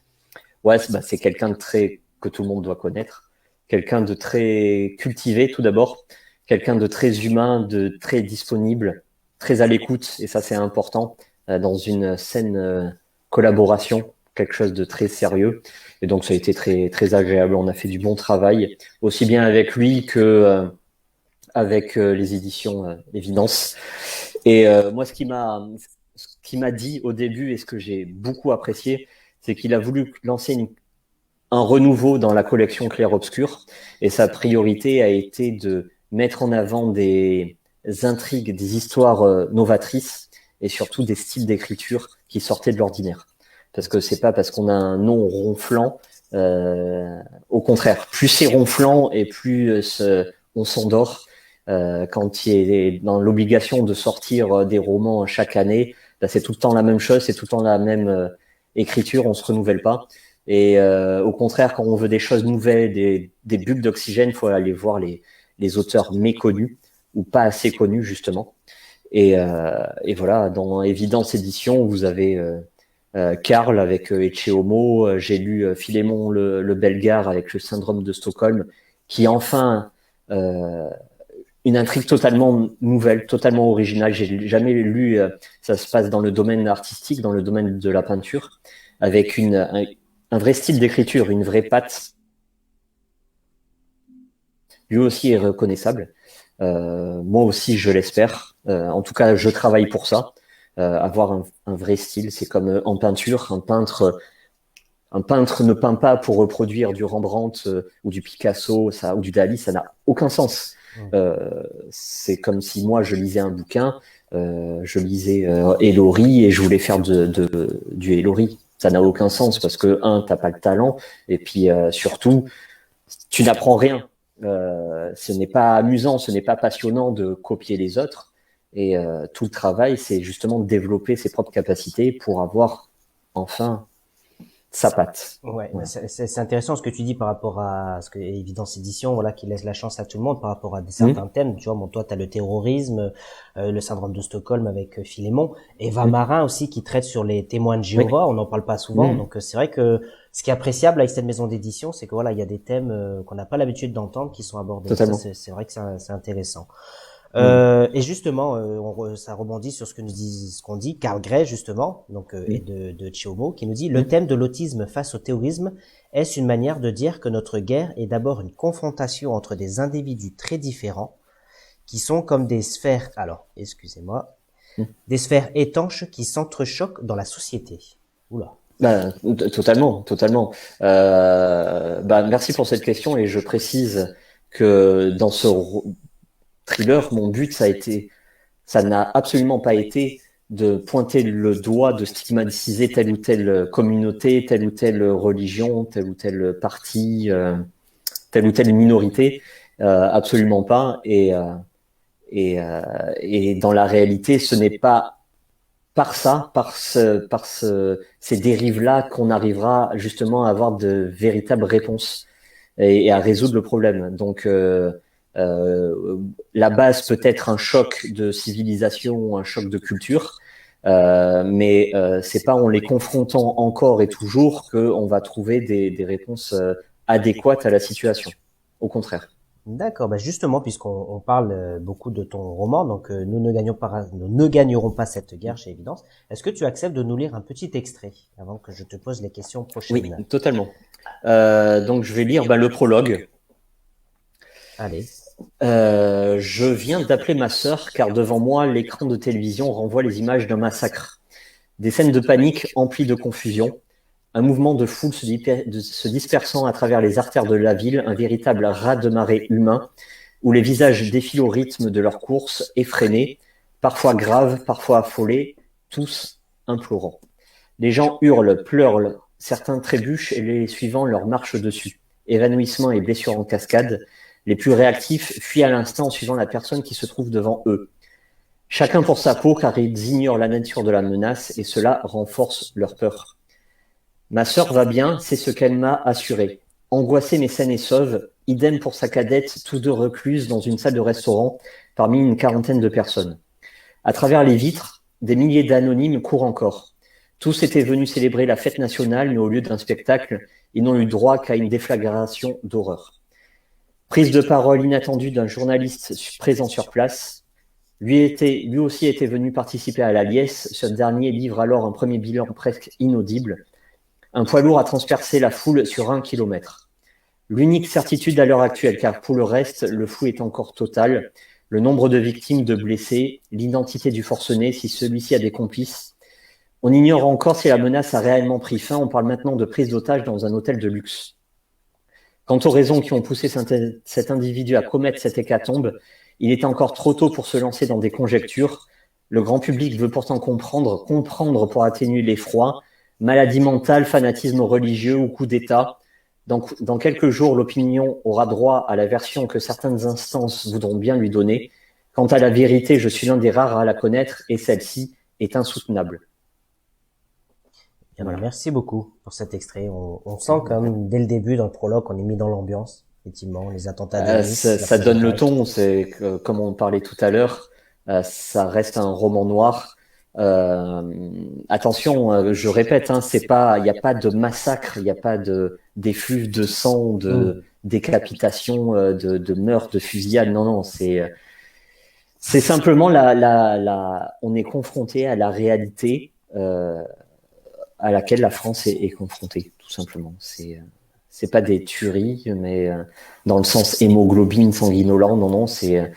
Ouais, c'est quelqu'un que tout le monde doit connaître. Quelqu'un de très cultivé, tout d'abord. Quelqu'un de très humain, de très disponible, très à l'écoute. Et ça, c'est important. Dans une saine collaboration, quelque chose de très sérieux. Et donc, ça a été très, très agréable. On a fait du bon travail, aussi bien avec lui que avec les éditions Évidence. Et moi, ce qui m'a dit au début et ce que j'ai beaucoup apprécié, c'est qu'il a voulu lancer un renouveau dans la collection Clair-Obscur. Et sa priorité a été de mettre en avant des intrigues, des histoires novatrices, et surtout des styles d'écriture qui sortaient de l'ordinaire. Parce que c'est pas parce qu'on a un nom ronflant, au contraire, plus c'est ronflant et plus on s'endort. Quand il est dans l'obligation de sortir des romans chaque année, là, c'est tout le temps la même chose, c'est tout le temps la même écriture, on se renouvelle pas. Et au contraire, quand on veut des choses nouvelles, des bulles d'oxygène, il faut aller voir les auteurs méconnus ou pas assez connus justement. Et voilà, dans Évidence Édition, vous avez Karl avec Ecce Homo, j'ai lu Philémon le Belgare avec le syndrome de Stockholm, qui enfin une intrigue totalement nouvelle, totalement originale. J'ai jamais lu, ça se passe dans le domaine artistique, dans le domaine de la peinture, avec un vrai style d'écriture, une vraie patte. Lui aussi est reconnaissable. Moi aussi, je l'espère. En tout cas, je travaille pour ça. Avoir un vrai style, c'est comme en peinture, un peintre ne peint pas pour reproduire du Rembrandt ou du Picasso, ou du Dali, ça n'a aucun sens. C'est comme si moi je lisais un bouquin, je lisais Hélory et je voulais faire du Hélory. Ça n'a aucun sens parce que t'as pas le talent et puis surtout tu n'apprends rien. Ce n'est pas amusant, ce n'est pas passionnant de copier les autres. Et tout le travail, c'est justement de développer ses propres capacités pour avoir enfin sa patte. Ouais, ouais. C'est intéressant ce que tu dis par rapport à ce que Évidence Édition, voilà, qui laisse la chance à tout le monde par rapport à certains thèmes. Tu vois, bon, toi, t'as le terrorisme, le syndrome de Stockholm avec Philémon, Eva Marin aussi qui traite sur les témoins de Jéhovah. On n'en parle pas souvent, donc c'est vrai que ce qui est appréciable avec cette maison d'édition, c'est que voilà, il y a des thèmes qu'on n'a pas l'habitude d'entendre qui sont abordés. Totalement. C'est vrai que c'est intéressant. Et justement, ça rebondit sur ce qu'on dit Karl Gray justement, donc et de Ecce Homo, qui nous dit le thème de l'autisme face au terrorisme est-ce une manière de dire que notre guerre est d'abord une confrontation entre des individus très différents qui sont comme des sphères, des sphères étanches qui s'entrechoquent dans la société. Oula. Totalement. Merci pour cette question et je précise que dans ce thriller, mon but, ça n'a absolument pas été de pointer le doigt, de stigmatiser telle ou telle communauté, telle ou telle religion, tel ou tel parti, telle ou telle minorité, absolument pas. Et dans la réalité, ce n'est pas par ces dérives-là qu'on arrivera justement à avoir de véritables réponses et à résoudre le problème. Donc la base peut être un choc de civilisation ou un choc de culture, mais c'est pas en les confrontant encore et toujours qu'on va trouver des réponses adéquates à la situation. Au contraire. D'accord, justement, puisqu'on parle beaucoup de ton roman, donc nous ne gagnerons pas cette guerre chez Évidence. Est-ce que tu acceptes de nous lire un petit extrait avant que je te pose les questions prochaines? Oui, totalement. Donc je vais lire le prologue. Allez. Je viens d'appeler ma sœur car devant moi, l'écran de télévision renvoie les images d'un massacre. Des scènes de panique emplies de confusion, un mouvement de foule se dispersant à travers les artères de la ville, un véritable raz-de-marée humain où les visages défilent au rythme de leur course, effrénés, parfois graves, parfois affolés, tous implorants. Les gens hurlent, pleurent, certains trébuchent et les suivants leur marchent dessus. Évanouissement et blessures en cascade. Les plus réactifs fuient à l'instant en suivant la personne qui se trouve devant eux. Chacun pour sa peau car ils ignorent la nature de la menace et cela renforce leur peur. Ma sœur va bien, c'est ce qu'elle m'a assuré. Angoissée mais saine et sauve, idem pour sa cadette, tous deux recluses dans une salle de restaurant parmi une quarantaine de personnes. À travers les vitres, des milliers d'anonymes courent encore. Tous étaient venus célébrer la fête nationale mais au lieu d'un spectacle, ils n'ont eu droit qu'à une déflagration d'horreur. Prise de parole inattendue d'un journaliste présent sur place. Lui aussi était venu participer à la liesse. Ce dernier livre alors un premier bilan presque inaudible. Un poids lourd a transpercé la foule sur 1 kilomètre. L'unique certitude à l'heure actuelle, car pour le reste, le flou est encore total. Le nombre de victimes, de blessés, l'identité du forcené, si celui-ci a des complices. On ignore encore si la menace a réellement pris fin. On parle maintenant de prise d'otage dans un hôtel de luxe. Quant aux raisons qui ont poussé cet individu à commettre cette hécatombe, il est encore trop tôt pour se lancer dans des conjectures. Le grand public veut pourtant comprendre pour atténuer l'effroi. Maladie mentale, fanatisme religieux ou coup d'État. Dans quelques jours, l'opinion aura droit à la version que certaines instances voudront bien lui donner. Quant à la vérité, je suis l'un des rares à la connaître et celle-ci est insoutenable. Voilà. Merci beaucoup pour cet extrait. On sent comme dès le début dans le prologue qu'on est mis dans l'ambiance. Effectivement, les attentats de Nice. Ça donne le ton. C'est comme on parlait tout à l'heure, ça reste un roman noir. Attention, je répète, hein, il n'y a pas de massacre, il n'y a pas d'effluve de sang, de décapitation, de meurtre, de fusillade. Non, c'est simplement on est confronté à la réalité à laquelle la France est confrontée, tout simplement. C'est pas des tueries, mais dans le sens hémoglobine sanguinolent, non, c'est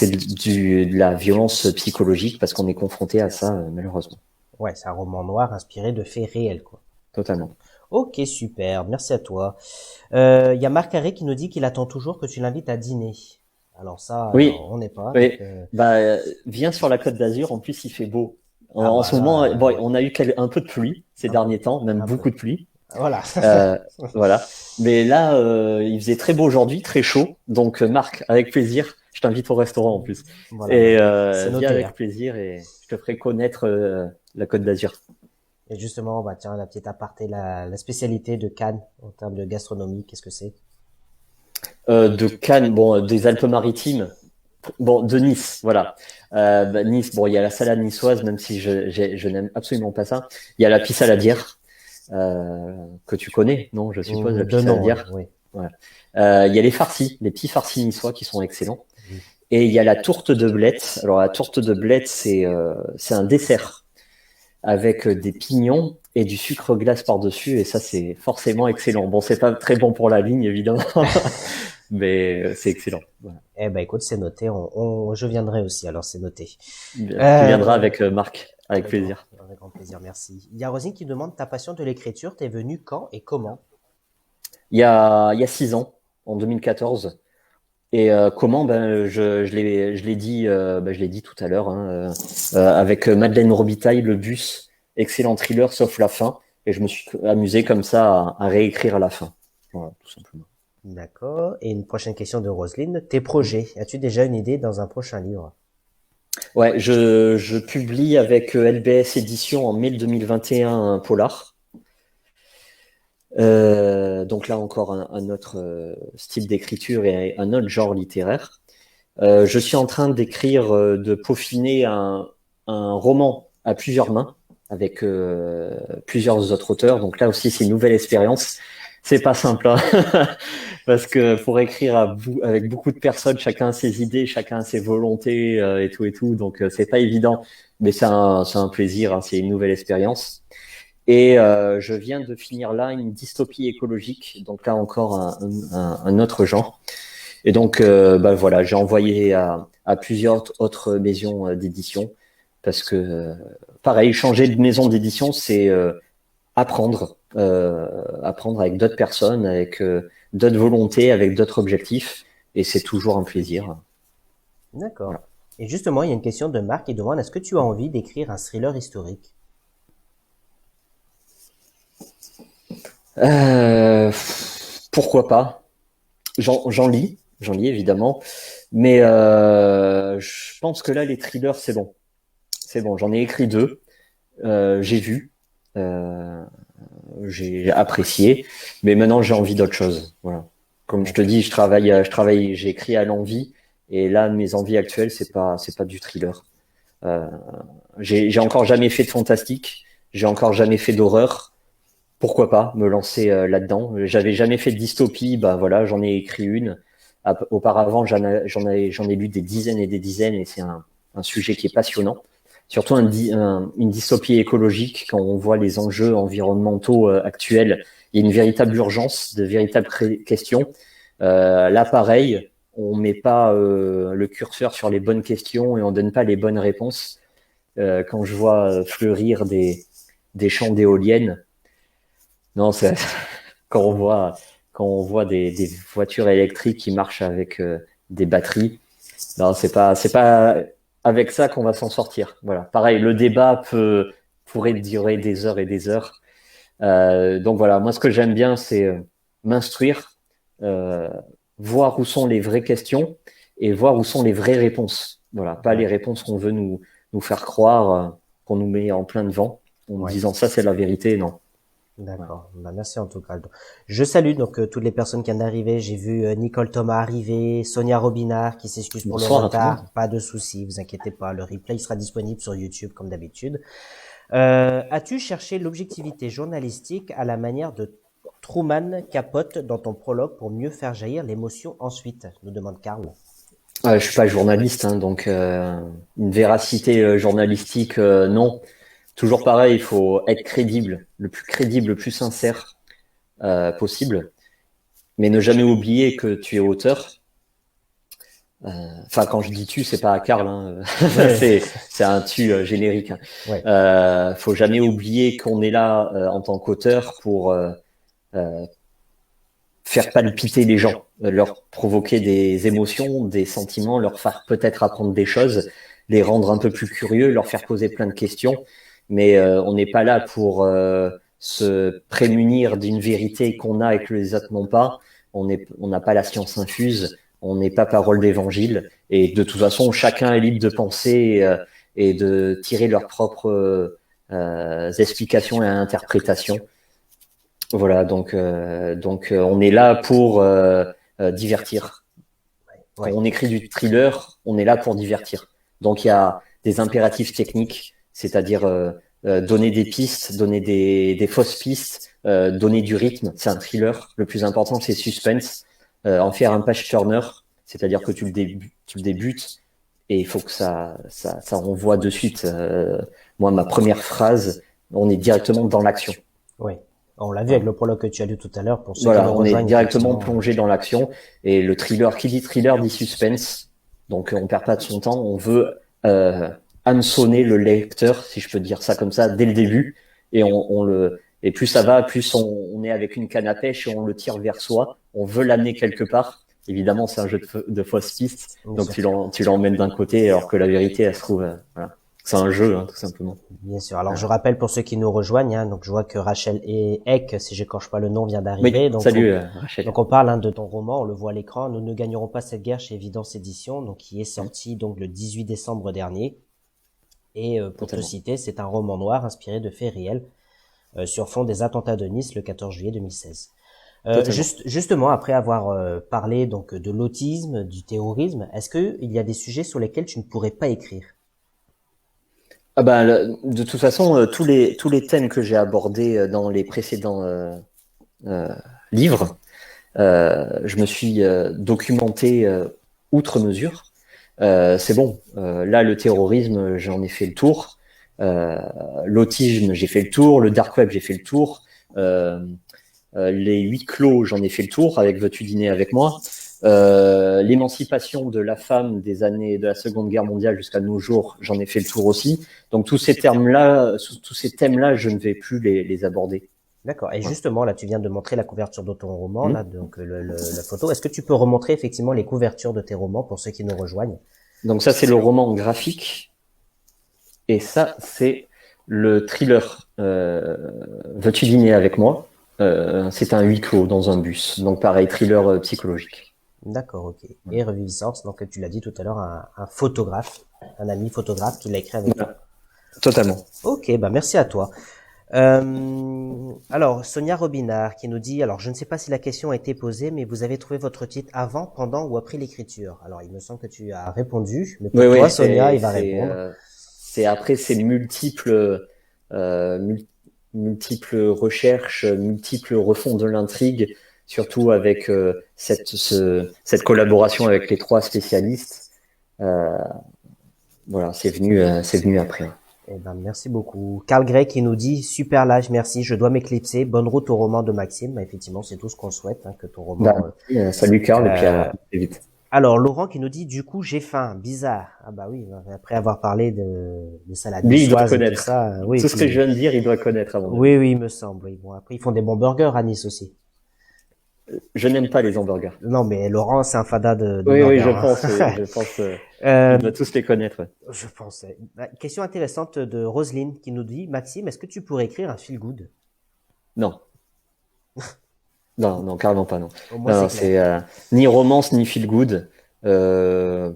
de la violence psychologique parce qu'on est confronté à ça, malheureusement. Ouais, c'est un roman noir inspiré de faits réels, quoi. Totalement. Ok, super, merci à toi. Y a Marc Carré qui nous dit qu'il attend toujours que tu l'invites à dîner. Alors ça, oui, on n'est pas. Oui. Viens sur la Côte d'Azur, en plus il fait beau. En ce moment, on a eu un peu de pluie ces derniers temps, même beaucoup de pluie. Voilà. Voilà. Mais là, il faisait très beau aujourd'hui, très chaud. Donc, Marc, avec plaisir, je t'invite au restaurant en plus. Voilà. Et viens avec plaisir et je te ferai connaître la Côte d'Azur. Et justement, tiens, la petite aparté, la spécialité de Cannes en termes de gastronomie, qu'est-ce que c'est? De Cannes, des Alpes-Maritimes. De Nice, voilà. Nice, il y a la salade niçoise, même si je n'aime absolument pas ça. Il y a la pisse à la bière. Que tu connais, non, je suppose, la pisse à la bière. Oui. Voilà. Il y a les farcis, les petits farcis niçois qui sont excellents. Et il y a la tourte de blettes. Alors la tourte de blettes, c'est un dessert avec des pignons et du sucre glace par-dessus, et ça c'est forcément excellent. Bon, c'est pas très bon pour la ligne évidemment, mais c'est excellent. Voilà. Eh ben écoute, c'est noté. Je viendrai aussi. Alors c'est noté. Tu viendras avec Marc, avec plaisir. Avec grand plaisir, merci. Il y a Rosine qui demande ta passion de l'écriture. T'es venue quand et comment? Il y a 6 ans, en 2014. Et comment je l'ai dit tout à l'heure, hein, avec Madeleine Robitaille, Le Bus, excellent thriller sauf la fin, et je me suis amusé comme ça à réécrire à la fin. Voilà, tout simplement. D'accord. Et une prochaine question de Roselyne. Tes projets, as-tu déjà une idée dans un prochain livre? Ouais, je publie avec LBS Éditions en mai 2021 un polar. Donc là encore un autre style d'écriture et un autre genre littéraire. Je suis en train de peaufiner un roman à plusieurs mains avec plusieurs autres auteurs. Donc là aussi c'est une nouvelle expérience. C'est pas simple, hein parce que pour écrire avec beaucoup de personnes, chacun a ses idées, chacun a ses volontés et tout. Donc c'est pas évident, mais c'est un plaisir, hein, c'est une nouvelle expérience. Et je viens de finir là une dystopie écologique, donc là encore un autre genre. Et donc voilà, j'ai envoyé à plusieurs autres maisons d'édition parce que pareil, changer de maison d'édition, c'est apprendre avec d'autres personnes, avec d'autres volontés, avec d'autres objectifs, et c'est toujours un plaisir. D'accord. Voilà. Et justement, il y a une question de Marc qui demande, est-ce que tu as envie d'écrire un thriller historique? Pourquoi pas? J'en lis évidemment, mais je pense que là les thrillers c'est bon, j'en ai écrit 2, j'ai vu, j'ai apprécié, mais maintenant j'ai envie d'autre chose. Voilà. Comme je te dis, je travaille, j'ai écrit à l'envie, et là mes envies actuelles c'est pas du thriller. J'ai encore jamais fait de fantastique, j'ai encore jamais fait d'horreur. Pourquoi pas me lancer là-dedans? J'avais jamais fait de dystopie, voilà, j'en ai écrit une. Auparavant, j'en ai lu des dizaines et des dizaines, et c'est un sujet qui est passionnant. Surtout une dystopie écologique, quand on voit les enjeux environnementaux actuels, il y a une véritable urgence, de véritables questions. Là, pareil, on met pas le curseur sur les bonnes questions et on donne pas les bonnes réponses. Quand je vois fleurir des champs d'éoliennes, non, c'est quand on voit des voitures électriques qui marchent avec des batteries. Non, c'est pas avec ça qu'on va s'en sortir. Voilà. Pareil, le débat pourrait durer des heures et des heures. Donc voilà, moi ce que j'aime bien, c'est m'instruire, voir où sont les vraies questions et voir où sont les vraies réponses. Voilà, pas les réponses qu'on veut nous faire croire, qu'on nous met en plein devant en disant ça c'est la vérité, non. D'accord. Bah, merci en tout cas. Je salue donc toutes les personnes qui viennent d'arriver. J'ai vu Nicole Thomas arriver, Sonia Robinard qui s'excuse pour le retard. Pas de souci, vous inquiétez pas. Le replay sera disponible sur YouTube comme d'habitude. As-tu cherché l'objectivité journalistique à la manière de Truman Capote dans ton prologue pour mieux faire jaillir l'émotion ensuite, nous demande Karl. Je suis pas journaliste, hein, donc une véracité journalistique, non. Toujours pareil, il faut être crédible, le plus sincère possible, mais ne jamais oublier que tu es auteur. Enfin, quand je dis tu, c'est pas à Karl, hein. c'est un tu générique. Hein. Faut jamais oublier qu'on est là en tant qu'auteur pour faire palpiter les gens, leur provoquer des émotions, des sentiments, leur faire peut-être apprendre des choses, les rendre un peu plus curieux, leur faire poser plein de questions. Mais on n'est pas là pour se prémunir d'une vérité qu'on a et que les autres n'ont pas. On n'a pas la science infuse, on n'est pas parole d'évangile. Et de toute façon, chacun est libre de penser et de tirer leurs propres explications et interprétations. Voilà, donc on est là pour divertir. Quand on écrit du thriller, on est là pour divertir. Donc il y a des impératifs techniques, c'est-à-dire donner des pistes, donner des fausses pistes, donner du rythme. C'est un thriller. Le plus important, c'est suspense. En faire un page turner, c'est-à-dire que tu le débutes et il faut que ça renvoie de suite. Moi, ma première phrase, on est directement dans l'action. Oui. On l'a vu avec le prologue que tu as lu tout à l'heure. Pour ceux voilà, on est directement plongé dans l'action. Et le thriller, qui dit thriller, dit suspense. Donc, on perd pas de son temps. On veut hameçonner le lecteur, si je peux dire ça comme ça, dès le début. Et et plus ça va, plus on est avec une canne à pêche et on le tire vers soi. On veut l'amener quelque part. Évidemment, c'est un jeu de fausses pistes. Donc, tu l'emmènes d'un côté, alors que la vérité, elle se trouve, voilà. C'est un jeu, hein, tout simplement. Bien sûr. Alors, je rappelle pour ceux qui nous rejoignent, hein, donc je vois que Rachel Eck, si j'écorche pas le nom, vient d'arriver. Oui, donc salut Rachel. Donc on parle de ton roman, on le voit à l'écran. Nous ne gagnerons pas cette guerre chez Évidence Éditions, donc qui est sorti donc le 18 décembre dernier. Et pour te citer, c'est un roman noir inspiré de faits réels sur fond des attentats de Nice le 14 juillet 2016. Justement, après avoir parlé donc de l'autisme, du terrorisme, est-ce que il y a des sujets sur lesquels tu ne pourrais pas écrire? Ah bah, de toute façon, tous les thèmes que j'ai abordés dans les précédents livres, je me suis documenté outre mesure. C'est bon. Là, le terrorisme, j'en ai fait le tour. L'autisme, j'ai fait le tour. Le dark web, j'ai fait le tour. Les huis clos, j'en ai fait le tour avec Veux-tu dîner avec moi. L'émancipation de la femme des années de la Seconde Guerre mondiale jusqu'à nos jours, j'en ai fait le tour aussi. Donc tous ces thèmes-là, je ne vais plus les aborder. D'accord. Et justement, là, tu viens de montrer la couverture de ton roman, là, donc la photo. Est-ce que tu peux remontrer effectivement les couvertures de tes romans pour ceux qui nous rejoignent? Donc ça, c'est le roman graphique, et ça, c'est le thriller. Veux-tu dîner avec moi? C'est un huis clos dans un bus. Donc pareil, thriller psychologique. D'accord, ok. Et Reviviscence, donc tu l'as dit tout à l'heure, un photographe, un ami photographe qui l'a écrit avec toi. Totalement. Ok, bah merci à toi. Alors, Sonia Robinard qui nous dit, alors je ne sais pas si la question a été posée, mais vous avez trouvé votre titre avant, pendant ou après l'écriture? Alors, il me semble que tu as répondu, mais pour toi, Sonia, il va répondre. C'est après ces multiples recherches, multiples refonds de l'intrigue, surtout avec cette collaboration avec les trois spécialistes. Voilà, c'est venu après. Eh ben, merci beaucoup. Carl Gray qui nous dit, super live, merci, je dois m'éclipser. Bonne route au roman de Maxime. Bah, effectivement, c'est tout ce qu'on souhaite, hein, que ton roman. Salut Carl, et puis à vite. Alors, Laurent qui nous dit, du coup, j'ai faim. Bizarre. Ah bah oui, après avoir parlé de salade. Lui, il doit connaître. Tout ça, oui, tout ce que je viens de dire, il doit connaître avant. Oui, il me semble. Oui. Bon, après, ils font des bons burgers à Nice aussi. Je n'aime pas les hamburgers. Non, mais Laurent, c'est un fada de Oui, burger, je hein. pense, je pense, Euh, on doit tous les connaître. Ouais. je pense. Question intéressante de Roselyne qui nous dit, Maxime, est-ce que tu pourrais écrire un feel good? Non, non, carrément pas, non. Au moins, Non, c'est clair. c'est ni romance ni feel good. Euh,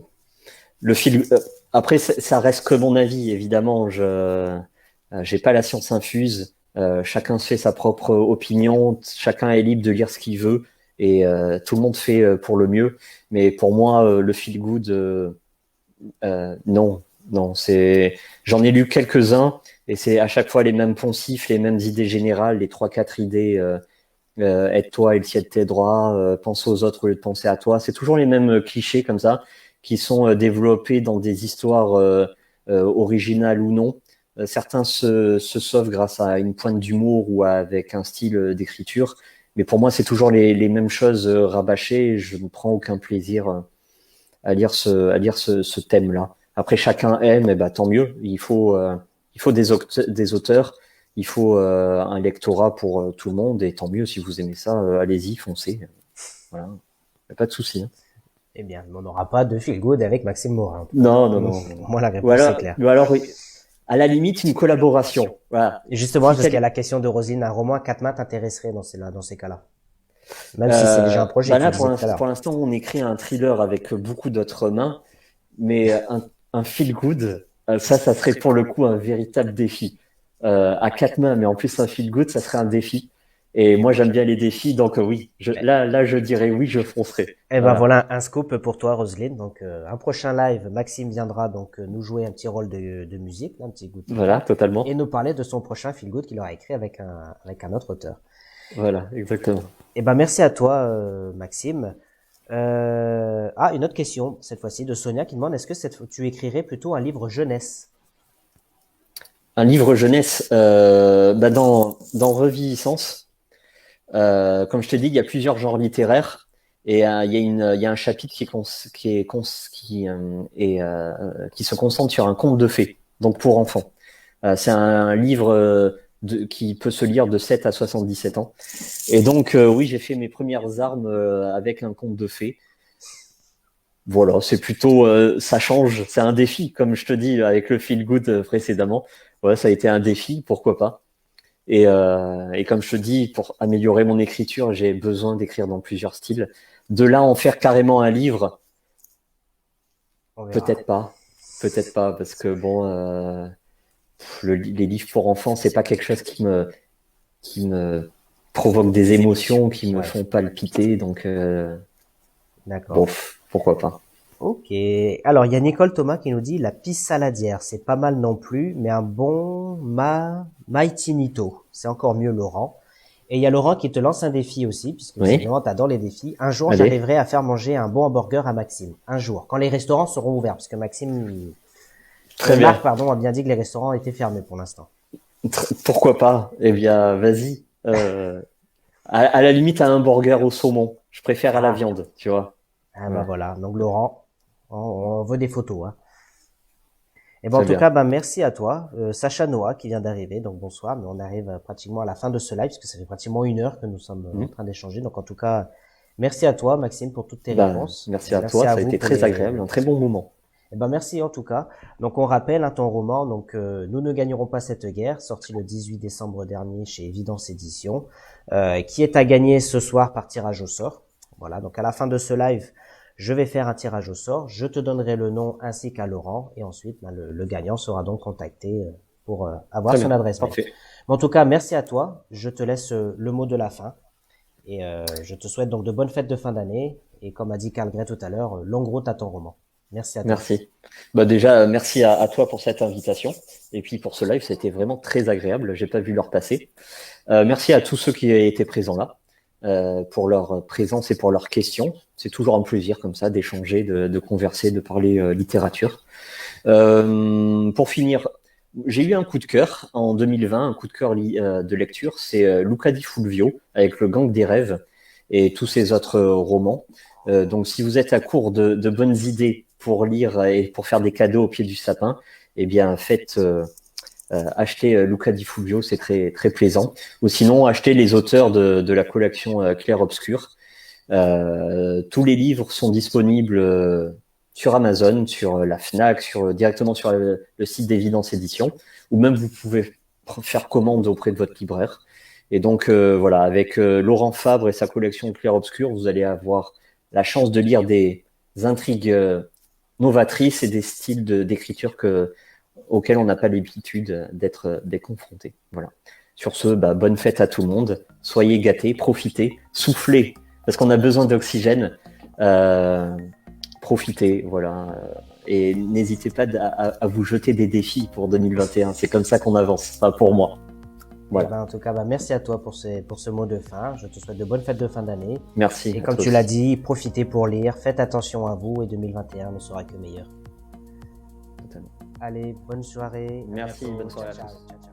le feel, après, ça reste que mon avis, évidemment. J'ai pas la science infuse. Chacun se fait sa propre opinion. Chacun est libre de lire ce qu'il veut et tout le monde fait pour le mieux. Mais pour moi, le feel good, non, J'en ai lu quelques-uns et c'est à chaque fois les mêmes poncifs, les mêmes idées générales, les 3-4 idées. Aide-toi et le ciel t'aidera, pense aux autres au lieu de penser à toi. C'est toujours les mêmes clichés comme ça qui sont développés dans des histoires originales ou non. Certains se sauvent grâce à une pointe d'humour ou avec un style d'écriture, mais pour moi c'est toujours les mêmes choses rabâchées et je ne prends aucun plaisir à lire ce thème-là. Après chacun aime, et ben tant mieux. Il faut des auteurs. Il faut un lectorat pour tout le monde et tant mieux si vous aimez ça, allez-y, foncez. Voilà, y a pas de souci. Hein. Eh bien, on n'aura pas de feel good avec Maxime Morin. Non. Moi, la réponse est claire. Ou alors, à la limite, une collaboration. Voilà. Et justement, Si parce qu'il y a la question de Rosine, un roman à 4 mains t'intéresserait dans ces cas-là. Même si c'est déjà un projet. Bah là, tu disais tout à l'heure. pour l'instant, on écrit un thriller avec beaucoup d'autres mains, mais un feel good, ça serait pour le coup un véritable défi. À 4 mains, mais en plus un feel good, ça serait un défi. Et moi, j'aime bien les défis, donc oui, là, je dirais oui, je foncerai. Eh ben voilà un scoop pour toi, Roselyne. Donc un prochain live, Maxime viendra donc nous jouer un petit rôle de musique, un petit goût. Voilà, totalement. Et nous parler de son prochain feel good qu'il aura écrit avec un autre auteur. Voilà, exactement. Eh ben merci à toi, Maxime. Une autre question cette fois-ci de Sonia qui demande est-ce que tu écrirais plutôt un livre jeunesse? Un livre jeunesse, dans Reviviscence. Comme je te dis, il y a plusieurs genres littéraires et il y a un chapitre qui se concentre sur un conte de fées, donc pour enfants. C'est un livre qui peut se lire de 7 à 77 ans. Et donc, oui, j'ai fait mes premières armes avec un conte de fées. Voilà, c'est plutôt, ça change, c'est un défi, comme je te dis avec le feel good précédemment. Ouais, ça a été un défi, pourquoi pas. Et comme je te dis, pour améliorer mon écriture, j'ai besoin d'écrire dans plusieurs styles. De là en faire carrément un livre, peut-être pas, parce que bon, les livres pour enfants, c'est pas quelque chose qui me provoque des émotions, qui me font palpiter, donc D'accord. Bon, pourquoi pas. Ok. Alors, il y a Nicole Thomas qui nous dit la pisse saladière, c'est pas mal non plus, mais un bon maitinito, c'est encore mieux, Laurent. Et il y a Laurent qui te lance un défi aussi, puisque visiblement t'adores les défis. Un jour, j'arriverai à faire manger un bon hamburger à Maxime. Un jour, quand les restaurants seront ouverts, parce que Maxime, Marc, a bien dit que les restaurants étaient fermés pour l'instant. Pourquoi pas? Eh bien, vas-y. À la limite, un hamburger au saumon. Je préfère à la viande, tu vois. Ah ben voilà. Donc Laurent, on veut des photos. Hein. Et ben en tout cas, merci à toi, Sacha Noah qui vient d'arriver. Donc bonsoir, mais on arrive pratiquement à la fin de ce live parce que ça fait pratiquement 1 heure que nous sommes en train d'échanger. Donc en tout cas, merci à toi, Maxime, pour toutes tes réponses. Merci à toi, ça a été très agréable, un très bon moment. Eh ben merci en tout cas. Donc on rappelle ton roman, donc Nous ne gagnerons pas cette guerre, sorti le 18 décembre dernier chez Évidence Éditions, qui est à gagner ce soir par tirage au sort. Voilà, donc à la fin de ce live, je vais faire un tirage au sort, je te donnerai le nom ainsi qu'à Laurent, et ensuite le gagnant sera donc contacté pour avoir son adresse mail. Mais en tout cas, merci à toi, je te laisse le mot de la fin, et je te souhaite donc de bonnes fêtes de fin d'année, et comme a dit Karl Gray tout à l'heure, longue route à ton roman. Merci à toi. Merci. Déjà, merci à toi pour cette invitation, et puis pour ce live, ça a été vraiment très agréable, j'ai pas vu l'heure passer. Merci à tous ceux qui étaient présents là. Pour leur présence et pour leurs questions. C'est toujours un plaisir comme ça d'échanger, de converser, de parler littérature. Pour finir, j'ai eu un coup de cœur en 2020, un coup de cœur de lecture, c'est Luca Di Fulvio avec Le Gang des rêves et tous ses autres romans. Donc si vous êtes à court de bonnes idées pour lire et pour faire des cadeaux au pied du sapin, eh bien faites... acheter Luca Di Fulvio, c'est très très plaisant. Ou sinon, acheter les auteurs de la collection Clair Obscur. Tous les livres sont disponibles sur Amazon, sur la Fnac, directement sur le site d'Évidence Édition, ou même vous pouvez faire commande auprès de votre libraire. Et donc voilà, avec Laurent Fabre et sa collection Clair-Obscur, vous allez avoir la chance de lire des intrigues novatrices et des styles d'écriture auxquels on n'a pas l'habitude d'être confronté. Voilà. Sur ce, bonne fête à tout le monde. Soyez gâtés, profitez, soufflez, parce qu'on a besoin d'oxygène. Profitez, voilà. Et n'hésitez pas à vous jeter des défis pour 2021. C'est comme ça qu'on avance, enfin, pour moi. Voilà. En tout cas, merci à toi pour ce mot de fin. Je te souhaite de bonnes fêtes de fin d'année. Merci. Et comme tu l'as dit, profitez pour lire, faites attention à vous et 2021 ne sera que meilleur. Totalement. Allez, bonne soirée. Merci, bonne soirée à tous. Ciao.